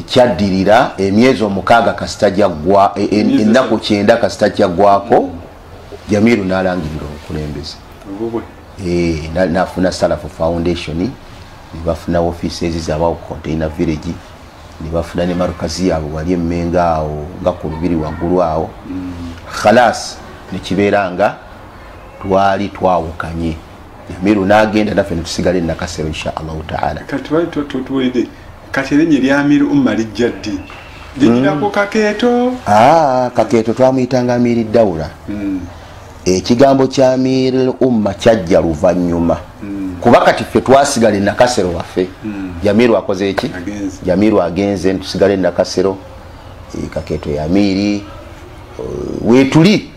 Speaker 5: kyaddirira emyezi 6 kasitajjaggwa ennaku 9 kasitajjaggwako Jamiru n'alangirira okulembeze n'afuna Salafu Foundation bafuna offices zabawo Container Village ne bafuna ne marukazi yaabwe wali emmenga awo nga ku lubiri waggulu awo khalas ne kibeera nga twali twawukanye Jamiru n'agenda naffe ne tusigala e Nakasero insha Allahu taala.
Speaker 4: Kati wali tuwulidde kati erinnya lya Amiru Umma lijja ddi? Lijjirako Kakeeto?
Speaker 5: Kakeeto twamuyitanga Amiri Dawula. Ekigambo kya Amiru Umma kyajja luvannyuma. Kuba kati ffe twasigala e Nakasero waffe. Jamiru akoze eki? Jamiru agenze tusigale e Nakasero. Kakeeto ya Amiri weetuli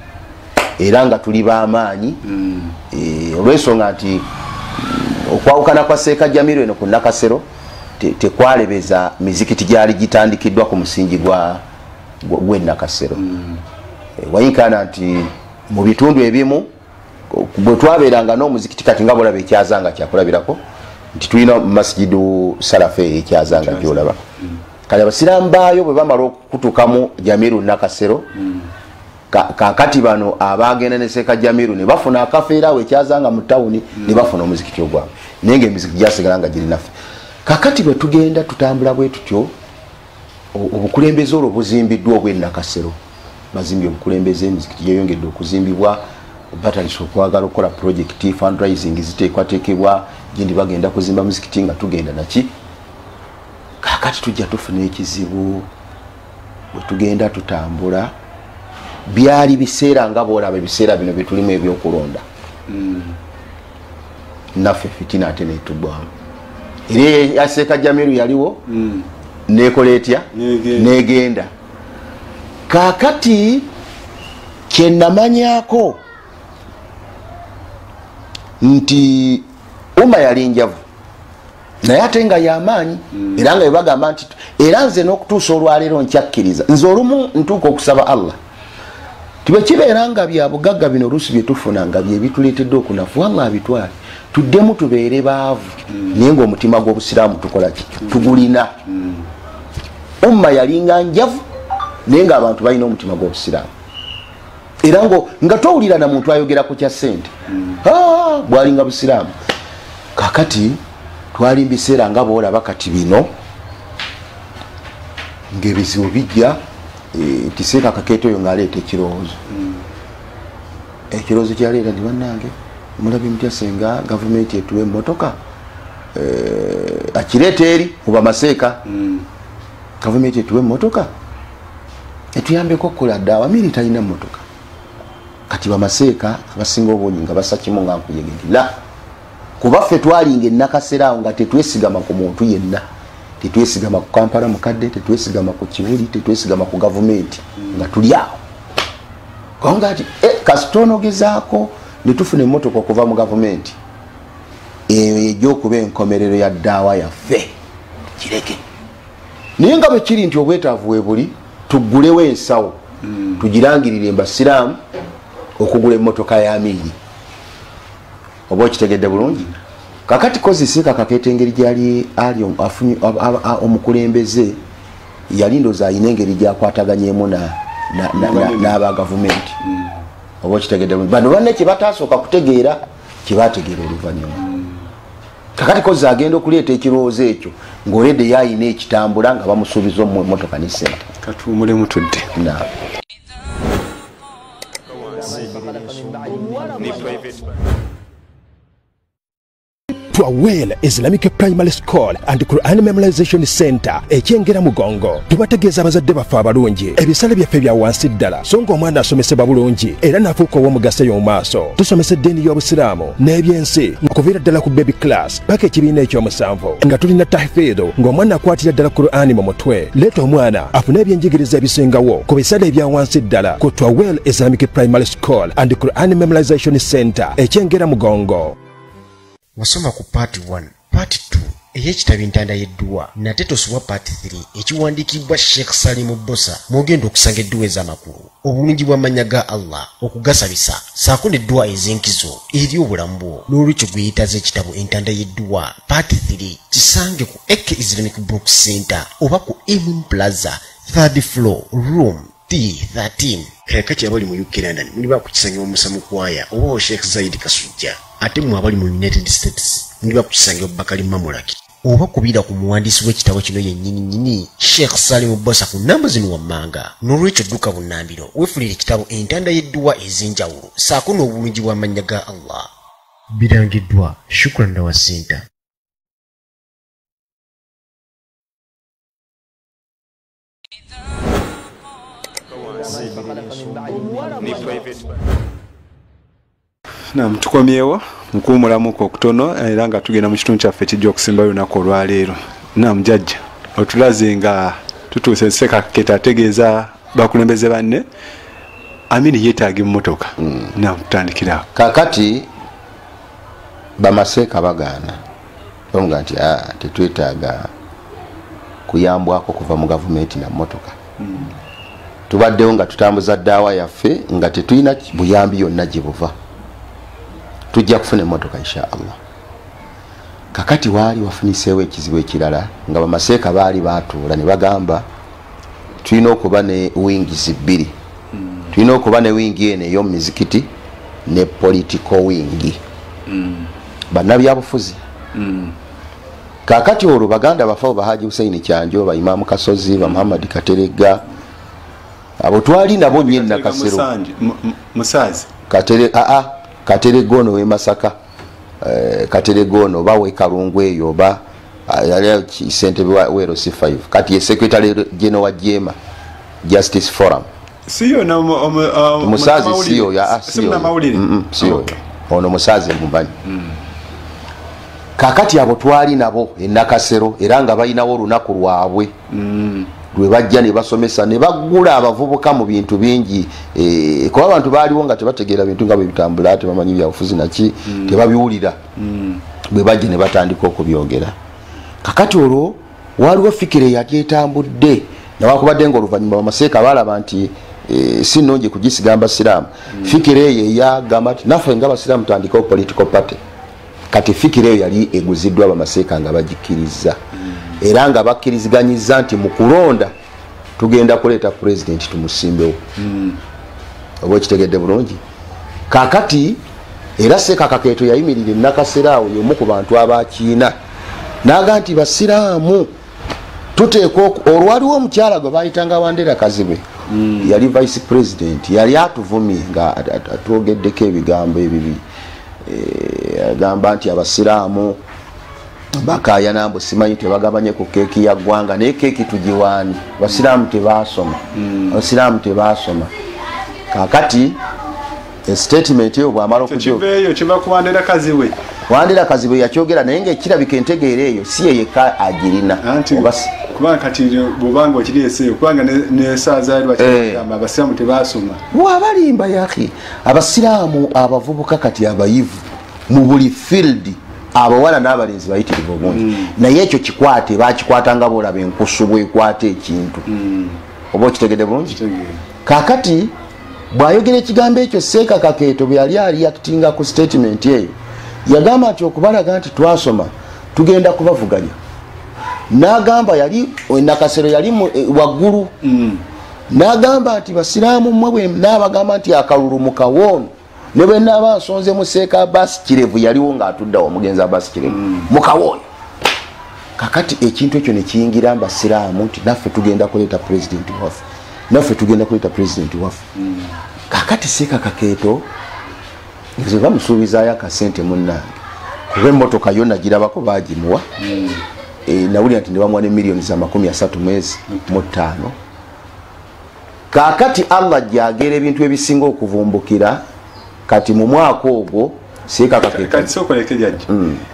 Speaker 5: era nga tuli b'amaanyi olw'ensonga nti okwawukana kwa Seeka Jamiru eno ku Nakasero tekwalebeza mizikiti gyali gitandikiddwa ku musingi gw'e Nakasero. Wayinkana nti mu bitundu ebimu bwe twabeeranga n'omuzikiti kati nga bolaba ekyazanga kyakulabirako nti tulina Masjidu Salafe ekyazanga gyolaba. Kale abasiraamu baayo bwe bamala okutuukamu Jamiru Nakasero kakati bano abagenda ne Seeka Jamiru ne bafuna akafeera awo ekyazanga mu tawuni ne bafuna omuzikiti ogwabwe naye ng'emizikiti gyasigala nga giri naffe. Kakati bwe tugenda tutambula bwe tutyo obukulembeze olwo buzimbiddwa obw'e Nakasero bazimbye obukulembeze emizikiti gyeyongedde okuzimbibwa batandise okwagala okukola projekiti fundraising ziteekwateekebwa gyendi bagenda kuzimba muzikiti nga tugenda naki. Kakati tujja tufuna ekizibu bwe tugenda tutambula byali biseera nga boolaba ebiseera bino bye tulimu ebyokulonda naffe fitina ate netugwamu era ya Seeka Jamiru yaliwo nekola etya negenda. Kakati kyenamanyako nti Umma yali njavu naye ate nga y'amaanyi era nga bebagamba nti era nze n'okutuusa olwaleero nkyakkiriza nze olumu ntuuka okusaba Allah tibe kibeera nga bya bugagga bino oluusi bye tufuna nga bye bituleetedde okunafu Allah abitwale tuddemu tubeere baavu naye ng'omutima gw'obusiraamu tukola ki tugulina. Umma yalinga njavu naye ng'abantu balina omutima gw'obusiraamu era nga towulira na muntu ayogera ku kya ssente bwalinga busiraamu. Kakati twali mbiseera nga boolaba kati bino ng'ebizibu bijja nti Seeka Kakeeto oyo ng'aleeta ekirowoozo ekirowoozo kyaleeta nti bannange mulabye mutya senga gavumenti etuwa emmotoka akireeta eri mu bamaseeka gavumenti etuwa emmotoka etuyambeko okukola dda Amiri talina mmotoka kati bamaseeka abasinga obungi nga bassa kimu nga nkuyege nti la kuba ffe twalinga e Nakasero awo nga tetwesigama ku muntu yenna tetwesigama ku Kampala mukadde tetwesigama ku Kibuli tetwesigama ku gavumenti nga tuli awo konga ati kasitonogezaako ne tufuna emmotoka okuva mu gavumenti egy'okuba enkomerero ya ddaawa yaffe kireke naye nga bwe kiri nti obwetaavu we buli tuggulewo ensawo tugirangirire mbasiraamu okugula emmotoka ya Amiri oba okitegedde bulungi. Kakati kozi Seeka Kakeeto engeri gyali ali omukulembeze yali ndooza ayina engeri gyakwataganyeemu n'aba gavumenti oba okitegedde bulungi. Bano banne kye bataasooka kutegeera kye baategeera oluvannyuma. Kakati kozi agenda okuleeta ekirowoozo ekyo ng'oledde yayina ekitambula nga bamusuubiza mu emmotoka ne ssente.
Speaker 4: Katuwumulemu tudde.
Speaker 3: Twawel Islamic Primary School and Quran Memorization Center ekyengera mugongo tubategeeza abazadde baffe abalungi ebisale byaffe bya wansi ddala so ng'omwana asomesebwa bulungi era n'afuuka ow'omugaso ey'omu maaso tusomesa eddiini y'obusiraamu n'ebyensi okuviira ddala ku baby class paka ekibiina ekyomusanvu nga tulina tahfiidhu ng'omwana akwatira ddala Qur'ani mu mutwe leeta omwana afune ebyenjigiriza ebisingawo ku bisale ebya wansi ddala ku Twawel Islamic Primary School and Quran Memorization Center ekyengera mugongo.
Speaker 6: Wasoma ku part 1 part 2 ey'ekitabo entanda y'edduwa nate tosubwa part 3 ekiwandiikibwa Sheikh Salimu Bbosa mwogenda okusanga edduwa ez'amakulu obulungi bw'amannya ga Allah okugasabisa saako n'edduwa ez'enkizo eri obulamu bwo n'olwekyo gweyitaza ekitabo entanda y'edduwa part 3 kisange ku AK Islamic Book Center oba ku Emin Plaza 3rd floor room T13 kakati abali mu UK London muli bakukisangira omusamu kwaya oba Sheikh Zaid Kasujja ate mu abali mu United States muli bakukisangira Bakali Mamulaki oba kubira ku muwandiisi w'ekitabo kino yennyini Sheikh Salim Bosa ku nnamba zino wammanga. N'olwekyo dduka bunnambiro weefulira ekitabo entanda y'edduwa ez'enjawulo saako n'obulungi bw'amannya ga Allah. Birangiddwa Shukran Dawa Center.
Speaker 4: Naam, tukomyewo nkuumulamuko okutono era nga tugenda mu kitundu kyaffe kijja okusimbayo olunaku olwaleero. Naam jjajja, otulaze nga tutuuse Ssekakaketa ategeeza bakulembeze banne Amini yeetaaga emmotoka. Naam, tutandikirawo.
Speaker 5: Kakati bamaseeka bagaana bamuga nti tetwetaaga kuyambwako kuva mu gavumenti na mmotoka. Tubaddewo nga tutambuza ddaawa yaffe nga tetulina buyambi yonna gye buva. Tujja kufuna emmotoka inshaallah. Kakati waali wafuniseewo ekizibu ekirala nga bamaseeka baali baatuula ne bagamba tulina okuba ne wingizi bbiri. Tulina okuba ne wingi eno ey'omumizikiti ne political wingi. Bannabyabufuzi. Kakati olwo baganda bafaawo Bahaji Hussein Kyanjo, ba Imam Kasozi, ba Muhammad Katerega, abo twali nabo nnyini na Kasero.
Speaker 4: Musazi.
Speaker 5: Katerega ono w'e Masaka. Katerega ono ba w'e Kalungu eyo ba yali ssentebe wa C5. Kati ye Secretary General wa Jema Justice Forum.
Speaker 4: Siyo na
Speaker 5: Musazi siyo ya siyo. Ono Musazi mumbanyi. Kakati abo twali nabo e Nakasero era nga balinawo olunaku lwabwe. Lwe bajja ne basomesa ne bagula abavubuka mu bintu bingi. Kuba abantu baaliwo nga tebategeera bintu nga bwe bitambula, tebamanyi byabufuzi naki, tebabiwulira. Bwe bajja ne batandika okubyogera. Kakati olwo waliwo fikire yali etambudde nawakubadde ng'oluvannyuma bamaseeka balaba nti si nnungi kugisigamba Siraamu. Fikire eyo yagamba nti naffe nga Abasiraamu tandikawo political party. Kati fikire eyo yali eguziddwa bamaseeka nga bagikkiriza. Era nga bakkiriziganyizza nti mu kulonda tugenda kuleeta president tumusimbewo. Oba kitegedde bulungi. Kakati era Ssekakakeeto yayimirira e Nakasero y'omu ku bantu abakiina n'aga nti Basiraamu tuteeka olwaliwo omukyala gwe bayitanga Wandera Kazibwe. Yali vice president yali atuvumye nga atwogeddeko ebigambo ebibi. Agamba nti Abasiraamu bakaya nambo simanyi tebagabanye ku keeki ya ggwanga naye keeki tugiwaani. Abasiraamu tebaasoma. Abasiraamu tebaasoma. Kakati statement eyo bw'amala
Speaker 4: okukiveeyo kiva ku Wandera Kazibwe.
Speaker 5: Wandera Kazibwe yakyogera naye ng'ekirabika entegeera eyo si ye yekka agirina.
Speaker 4: Kubanga kati bw'obanga okiriiseeyo kubanga n'essaaza ali bakigamba Abasiraamu tebaasoma.
Speaker 5: Bw'abalimba yaki Abasiraamu abavubuka kati abayivu mu buli field abawala n'abalenzi bayitirivu obungi. Naye ekyo kikwate bakikwatanga boolaba enkusu bwekwata ekintu. Oba okitegedde bulungi? Kakati bw'ayogera ekigambo ekyo Ssekakakeeto bwe yali reactinga ku statement eyo yagamba nti okubalaga nti twasoma tugenda kubavuganya. N'agamba yali Nakasero yali waggulu. N'agamba nti Basiraamu mmwe bwe n'abagamba nti akalulu mukawoono ne bwe n'aba nsonzemu Seeka Abbas Kirevu yaliwo ng'atuddawo omugenzi Abbas Kirevu mukawoono. Kakati ekintu ekyo ne kiyingira Basiraamu nti naffe tugenda kuleeta president waffe. Naffe tugenda kuleeta president waffe. Kakati Ssekakakeeto nze bamusuubizaayo akasente munnange kuba emmotoka yonna girabako baagimuwa. Nawulira nti ne bamuwa ne millions za 35,000. Kakati Allah gyagera ebintu ebisinga okuvumbukira kati mu mwaka ogwo Ssekakakeeto
Speaker 4: kati sokoleke jjajja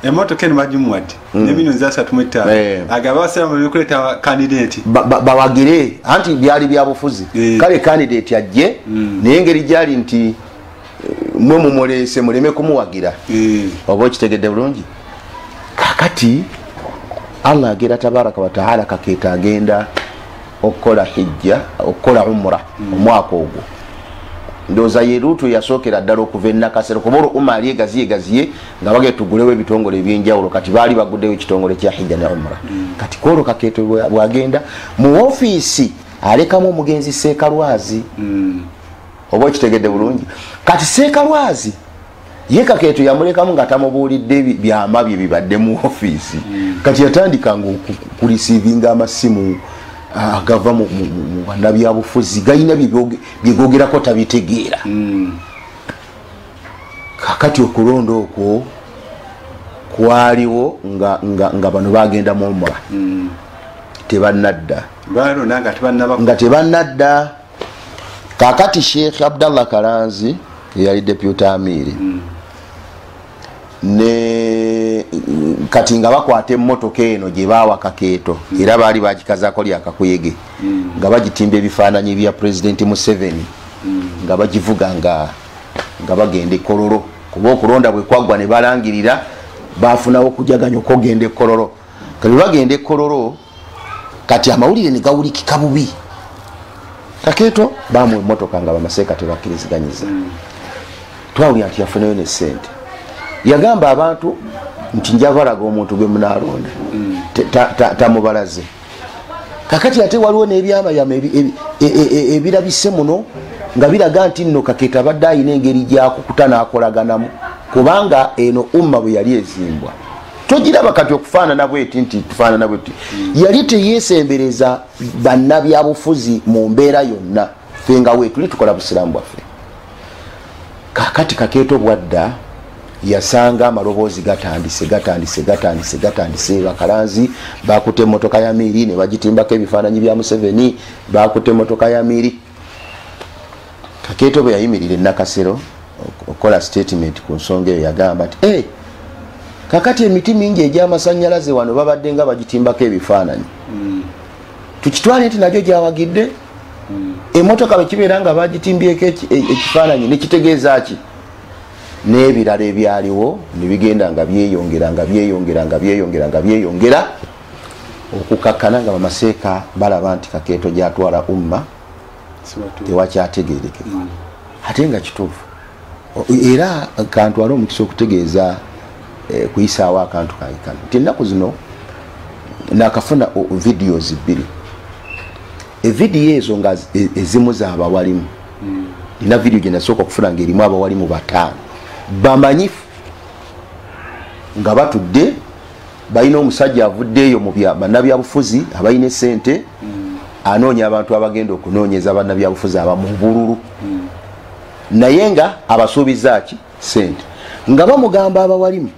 Speaker 4: emmotoka eno bagimuwadde ne millions za 35,000 agaba Abasiraamu bekuleeta candidate
Speaker 5: bawagire anti byali byabufuzi. Kale candidate ajje naye engeri gyali nti mwe mumuleese muleme kumuwagira. Oba okitegedde bulungi. Kakati Allah agera tabaraka wa taala Kakeeto agenda okukola hijja okukola umra omwaka ogwo. Ndowooza ye luutu yasookera ddala okuva e Nakasero kuba olwo ali egaziye nga bagenda tugulewo ebitongole eby'enjawulo kati baali baguddewo ekitongole kya hijja ne umra. Kati kwolwo Kakeeto bw'agenda mu ofiisi alekamu omugenzi Seekalwazi. Oba okitegedde bulungi. Kati Seekalwazi ye Kakeeto yamulekamu nga tamubuulidde byama bye bibadde mu ofiisi kati yatandikanga okulisiivinga amasimu agava mu bannabyabufuzi galina byegogerako tabitegeera kakati okulonda okwo kwaliwo nga bano bagenda mu umra tebannadda nga tebannadda kakati Sheikh Abdallah Kalanzi yali deputy amiri ne kati nga bakwata emmotoka eno gye baawa Kakeeto era baali bagikazako lyakakuyege nga bagitimba ebifaananyi bya President Museveni nga bagivuga nga bagenda e Kololo kuba okulonda bwe kwaggwa ne balangirira bafunawo okujaganya okugenda e Kololo kati bagenda e Kololo kati amawulire ne gawulikika bubi Kakeeto bamuwa emmotoka nga bamaseeka tebakkirizganyiza twawulira nti yafunayo ne ssente yagamba abantu nti njabalaga omuntu gwe munaalonda tamubalaze kakati ate waliwo n'ebyamayama ebirabise muno nga biraga nti nno Kakeeto abadde ayina engeri gyakukuta n'akolaganamu kubanga eno umma bwe yali ezimbwa togiraba kati okufaanana bweti nti tufaanana bweti yali teyeesembereza bannabyabufuzi mu mbeera yonna ffe nga weetuli tukola busiraamu bwaffe kakati Kakeeto bwadda yasanga amaloboozi gatandise Bakalanzi bakutte emmotoka ya Miri ne bagitimbako ebifaananyi bya Museveni bakutte emmotoka ya Miri Kakeeto bwe yayimirira Nakasero okola statement ku nsonga eyo yagamba nti kakati emiti mingi egy'amasannyalaze wano babadde nga bagitimbako ebifaananyi tukitwale nti nagyo gyawagidde emmotoka bwe kibeera nga bagitimbyeko ekifaananyi nekitegeeza ki n'ebirala ebyaliwo nebigenda nga byeyongera okukakkana nga bamaseeka balaba nti Kakeeto gyatwala umma tewakyategeerekeka ate nga kituufu era kantwala omukisa okutegeeza kuyisaawo akantu kaikano nti ennaku zino nakafuna videos 2 evidiyo ezo nga ezimu zaabawalimu nina vidiyo gye nasooka okufuna ng'erimu abawalimu 5 bamanyifu nga batudde balina omusajja avuddeeyo mu bannabyabufuzi abalina essente anoonya abantu abagenda okunoonyeza bannabyabufuzi abamu bululu naye nga abasuubiza ki ssente nga bamugamba abawalimu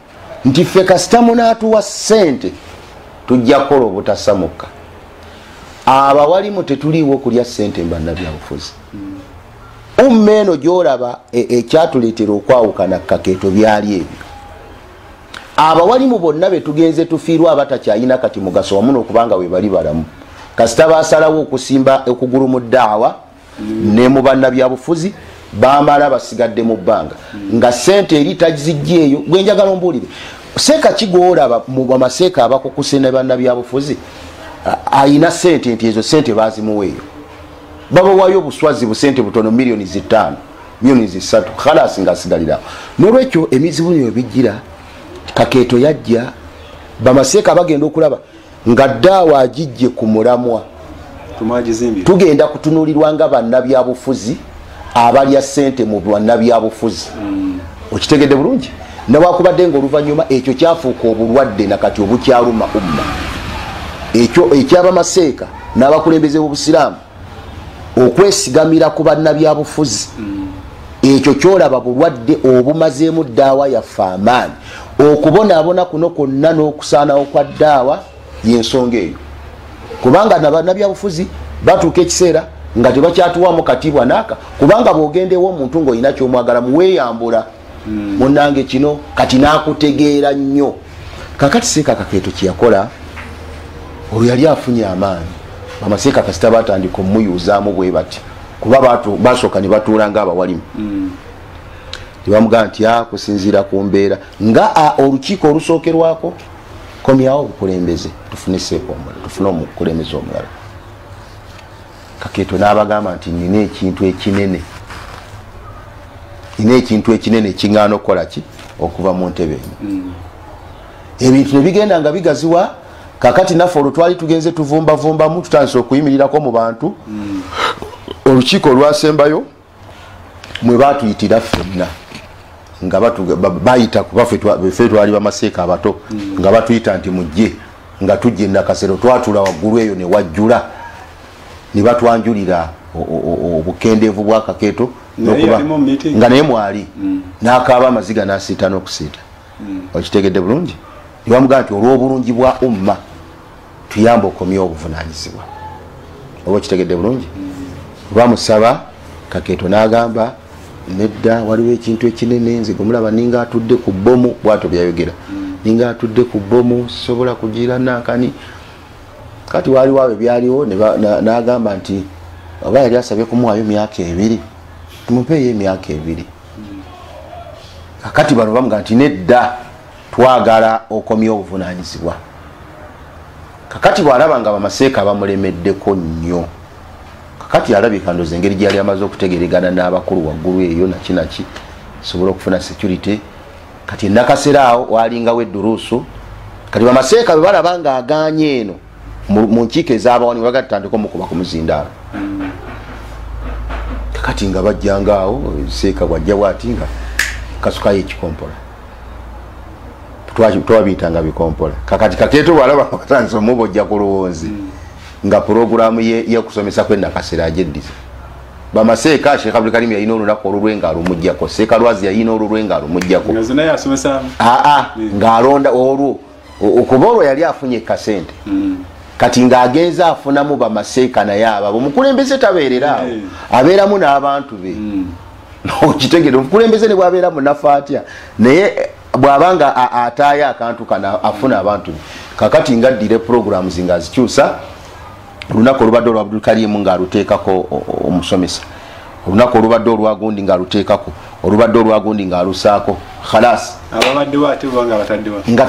Speaker 5: nti ffe kasita munaatuwa ssente tujja kukola obutasamuka abawalimu tetuliiwo okulya ssente mbannabyabufuzi umma eno gy'olaba ekyatuleetera okwawukana Kakeeto byali ebyo abawalimu bonna betugenze tufiirwa abatakyayina kati mugaso wamu n'okubanga we bali balamu kasita baasalawo okusimba okugulu mu ddaawa ne mu bannabyabufuzi bamala basigadde mu bbanga nga ssente eri tagizijjeeyo gwe njagala ombuulire seeka kigwolaba mu bamaseeka abakukuse ne bannabyabufuzi ayina ssente nti ezo ssente baazimuweeyo babawayo obuswazi busente butono milioni 5 milioni 3 khalasi nga asigalirawo n'olwekyo emizibu nyo bijjira Kakeeto yajja bamaseeka bagenda okulaba nga ddaawa agijje ku mulamwa tugenda kutunuulirwa nga bannabyabufuzi abalya ssente mu bannabyabufuzi okitegedde bulungi newakubadde ngaoluvannyuma ekyo kyafuuka obulwadde nakati obukyaluma umma ekyo ekyabamaseeka n'abakulembeze b'obusiraamu okwesigamira ku bannabyabufuzi ekyo kyolaba bulwadde obumazeemu ddaawa yaffe amaanyi okubonaabona kuno kwonna n'okusaanawo kwa ddaawa y'ensonga eyo kubanga nabannabyabufuzi batuuka ekiseera nga tebakyatuwamu katiibwa naaka kubanga bw'ogendewo omuntu ng'olina kyomwagala muweeyambula munnange kino kati n'akutegeera nnyo kakati seeka Kakeeto kyeyakola olwo yali afunye amaanyi bamaseeka kasita batandika omuyuuzaamu bwe bati kuba basooka ne batuula ng'abawalimu tebamugamba nti kusinziira ku mbeera nga olukiiko olusookerwako komyawo obukulembeze tufune seeko omulala tufune omukulembeze omulala Kakeeto n'abagamba nti nina ekintu ekinene ekiŋŋaana okukola ki okuva mu ntebe eno ebintu ne bigenda nga bigaziwa kakati naffe olwo twali tugenze tuvumbavumbamu tutandise okuyimirirako mu bantu olukiiko olwasembayo mwe baatuyitira ffenna nga bayita baffe twali bamaseeka abato nga batuyita nti mujje nga tujje Nakasero twatula waggulu eyo ne wajjula ne batwanjulira obukendeevu bwa Kakeeto nga naye mwali n'akaaba amaziga n'asiita n'okusiita okitegedde bulungi ne bamugamba nti olw'obulungi bwa umma tuyamba okomye obuvunaanyizibwa oba okitegedde bulungi bamusaba Kakeeto n'agamba nedda waliwo ekintu ekinene nze gumulaba ninga atudde ku bbomu bw'atyo byayogera ninga atudde ku bbomu sobola kugira nankani kati waliwo abe byaliwo n'agamba nti oba yali asabye kumuwayo emyaka 2 tumupeeyo emyaka 2 kakati bano bamuga nti nedda twagala okomye obuvunaanyizibwa kakati bw'alaba nga bamaseeka bamulemeddeko nnyo kakati alabika ndoze engeri gyali amaze okutegeregana n'abakulu waggulu eyo nakinaki sobola okufuna security kati Nakasero awo walingawo edduruusu kati bamaseeka bwe balaba nga aganye eno mu nkiiko ez'abawani bagatandika omukuba ku muzindaalo kakati nga bajjanga awo seeka bwajja bwati nga kasukayo ekikompola twabiyitanga bikompola kakati Kakeeto bwalaba batandise omubojja ku luwonzi nga programu y'okusomesa kwe Nakasero ajeddiza bamaseeka Sheikh Abdul Karim yayina olunaku olulwenga alumugjako Seeka Lwazi yayina olulwenga alumugjako ng'alonda olwo okuba olwo yali afunye kasente kati ng'agenza afunamu bamaseeka naye abo omukulembeze tabeerera awo abeeramu n'abantu be okitegere omukulembeze ne bwabeeramu nafa atya naye bw'abanga ataayo akantu kana afuna abantu be kakati ngaddire programs nga azikyusa olunaku olubadde olwa Abdul Karim ng'aluteekako omusomesa olunaku olubadde olwagundi ng'aluteekako olubadde olwagundi ng'alusaako khalas nga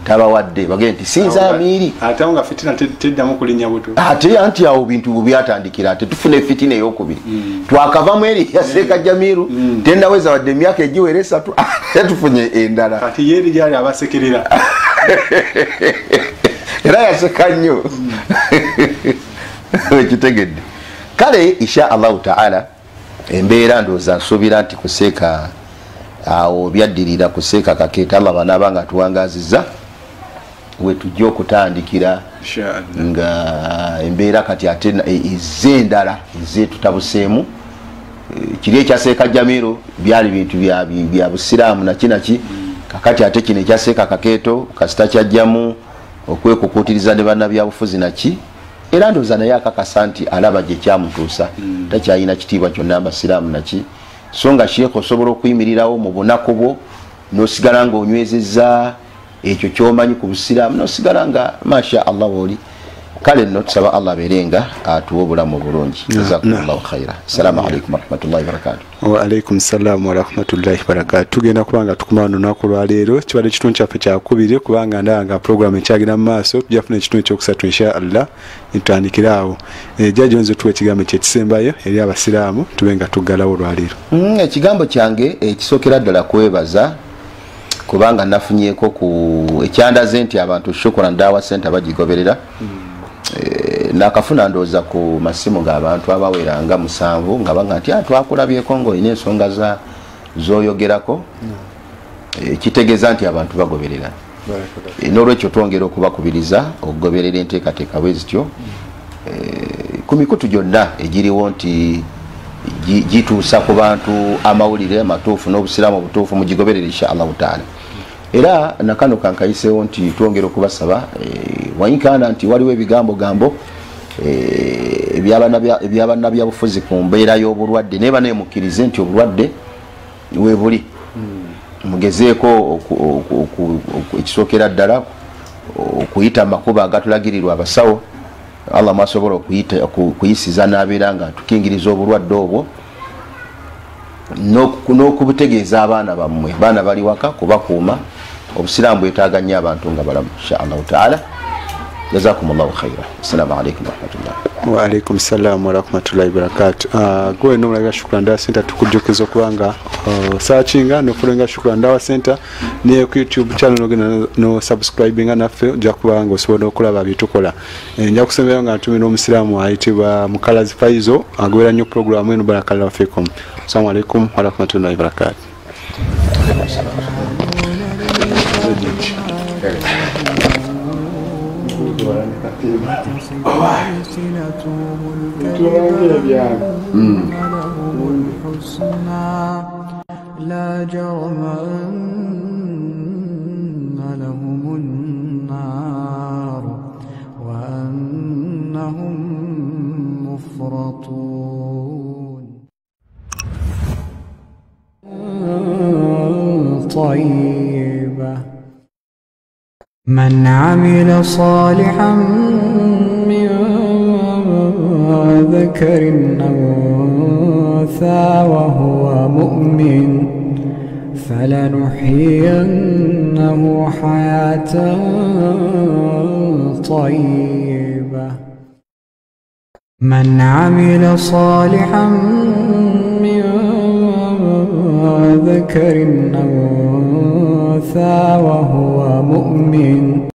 Speaker 5: tabawadde bagende nti sinza amiiri ate anti awo bintu byatandikira ate tufuna efitina ey'okubiri twakavamu eri ya Seeka Jamiru tendaweza wadde emyaka egiwera 3 ate tufunye endala era yaseka nnyo ekitegedde kale insha Allahu taala embeera ndowooza nsuubira nti kuseeka awo byaddirira kuseeka Kakeeto Allah banaaba nga tuwangazizza we tujja okutandikira nga embeera kati ate ez'endala ez'etutabuseemu kiri ekya Seeka Jamiru byali bintu bya busiraamu nakinaki kakati ate kino ekya Seeka Kakeeto kasita kyajjamu okwekukuutiriza ne bannabyabufuzi naki era ndowooza naye akakasa nti alaba gye kyamutuusa takyalina kitiibwa kyonna abasiraamu naki so nga Sheikh osobola okuyimirirawo mu bunaku bwo n'osigala ng'onywezezza ekyo ky'omanyi ku busiraamu n'osigala nga masha Allah woli kale nno tusaba Allah abeerenga atuwe obulamu obulungi jazakumullahu khaira assalamu alaikum warahmatullahi wabarakatuh
Speaker 4: wa alaikum salam warahmatullahi wabarakatuh tugenda kubanga tukumana olunaku lwaleero kibadde ekitundu kyaffe kyakubiri kubanga ndanga programu ekyagenda mu maaso tujafuna ekitundu ekyokusatu insha Allah nitutandikira awo jjajja nze tuwa ekigambo kyekisembayo eri abasiraamu tube nga tuggalawo olwaleero
Speaker 5: ekigambo kyange ekisookera ddala kwebaza kubanga nafunyeeko ku ekyandaze nti abantu Shukran Dawa Center bagigoberera nakafuna ndooza ku masimu g'abantu abaweranga 7 nga banga nti twakulabyeko ng'olina ensonga z'oyogerako kitegeeza nti abantu bagoberera n'olwekyo twongera okubakubiriza okugoberera enteekateeka bwe zityo ku mikutu gyonna egiriwo nti gituusa ku bantu amawulire amatuufu n'obusiraamu obutuufu mugigoberera insha Allahu taala era nakano kankayiseewo nti twongera okubasaba wayinkana nti waliwo ebigambo ebyabannabyabufuzi ku mbeera y'obulwadde naye baneemukkirize nti obulwadde weebuli mugezeeko ekisookera ddala okuyita amakubo agatulagirirwa abasawo Allah mwasobola okuyisiza n'abeera nga tukingiriza obulwadde obwo n'okubutegeeza abaana bammwe baana bali waka kubakuuma obusiraamu bwetaaga nnyo abantu nga balamu insha Allahu taala jazakumullahu khaira assalamu alaikum warahmatullahi
Speaker 4: wa alaikum salam warahmatullahi wabarakatuh gwe nomulaga Shukran Dawa Center tukujjukiza kubanga searchinga nofulenga Shukran Dawa Center ne ku YouTube channel no subscribinga naffe ojja kubanga osobola okulaba bitukola nja kusembera nga tumina omusiraamu ayitibwa Mukalazi Faizo agwera nnyo program eno barakallahu fikum assalamu alaikum warahmatullahi wabarakatuh
Speaker 1: لا جرم أن لهم النار وأنهم مفرطون طيبة من عمل صالحا من ذكر أو أنثى وهو مؤمن فلنحيينه حياة طيبة من عمل صالحا من ذكر أو أنثى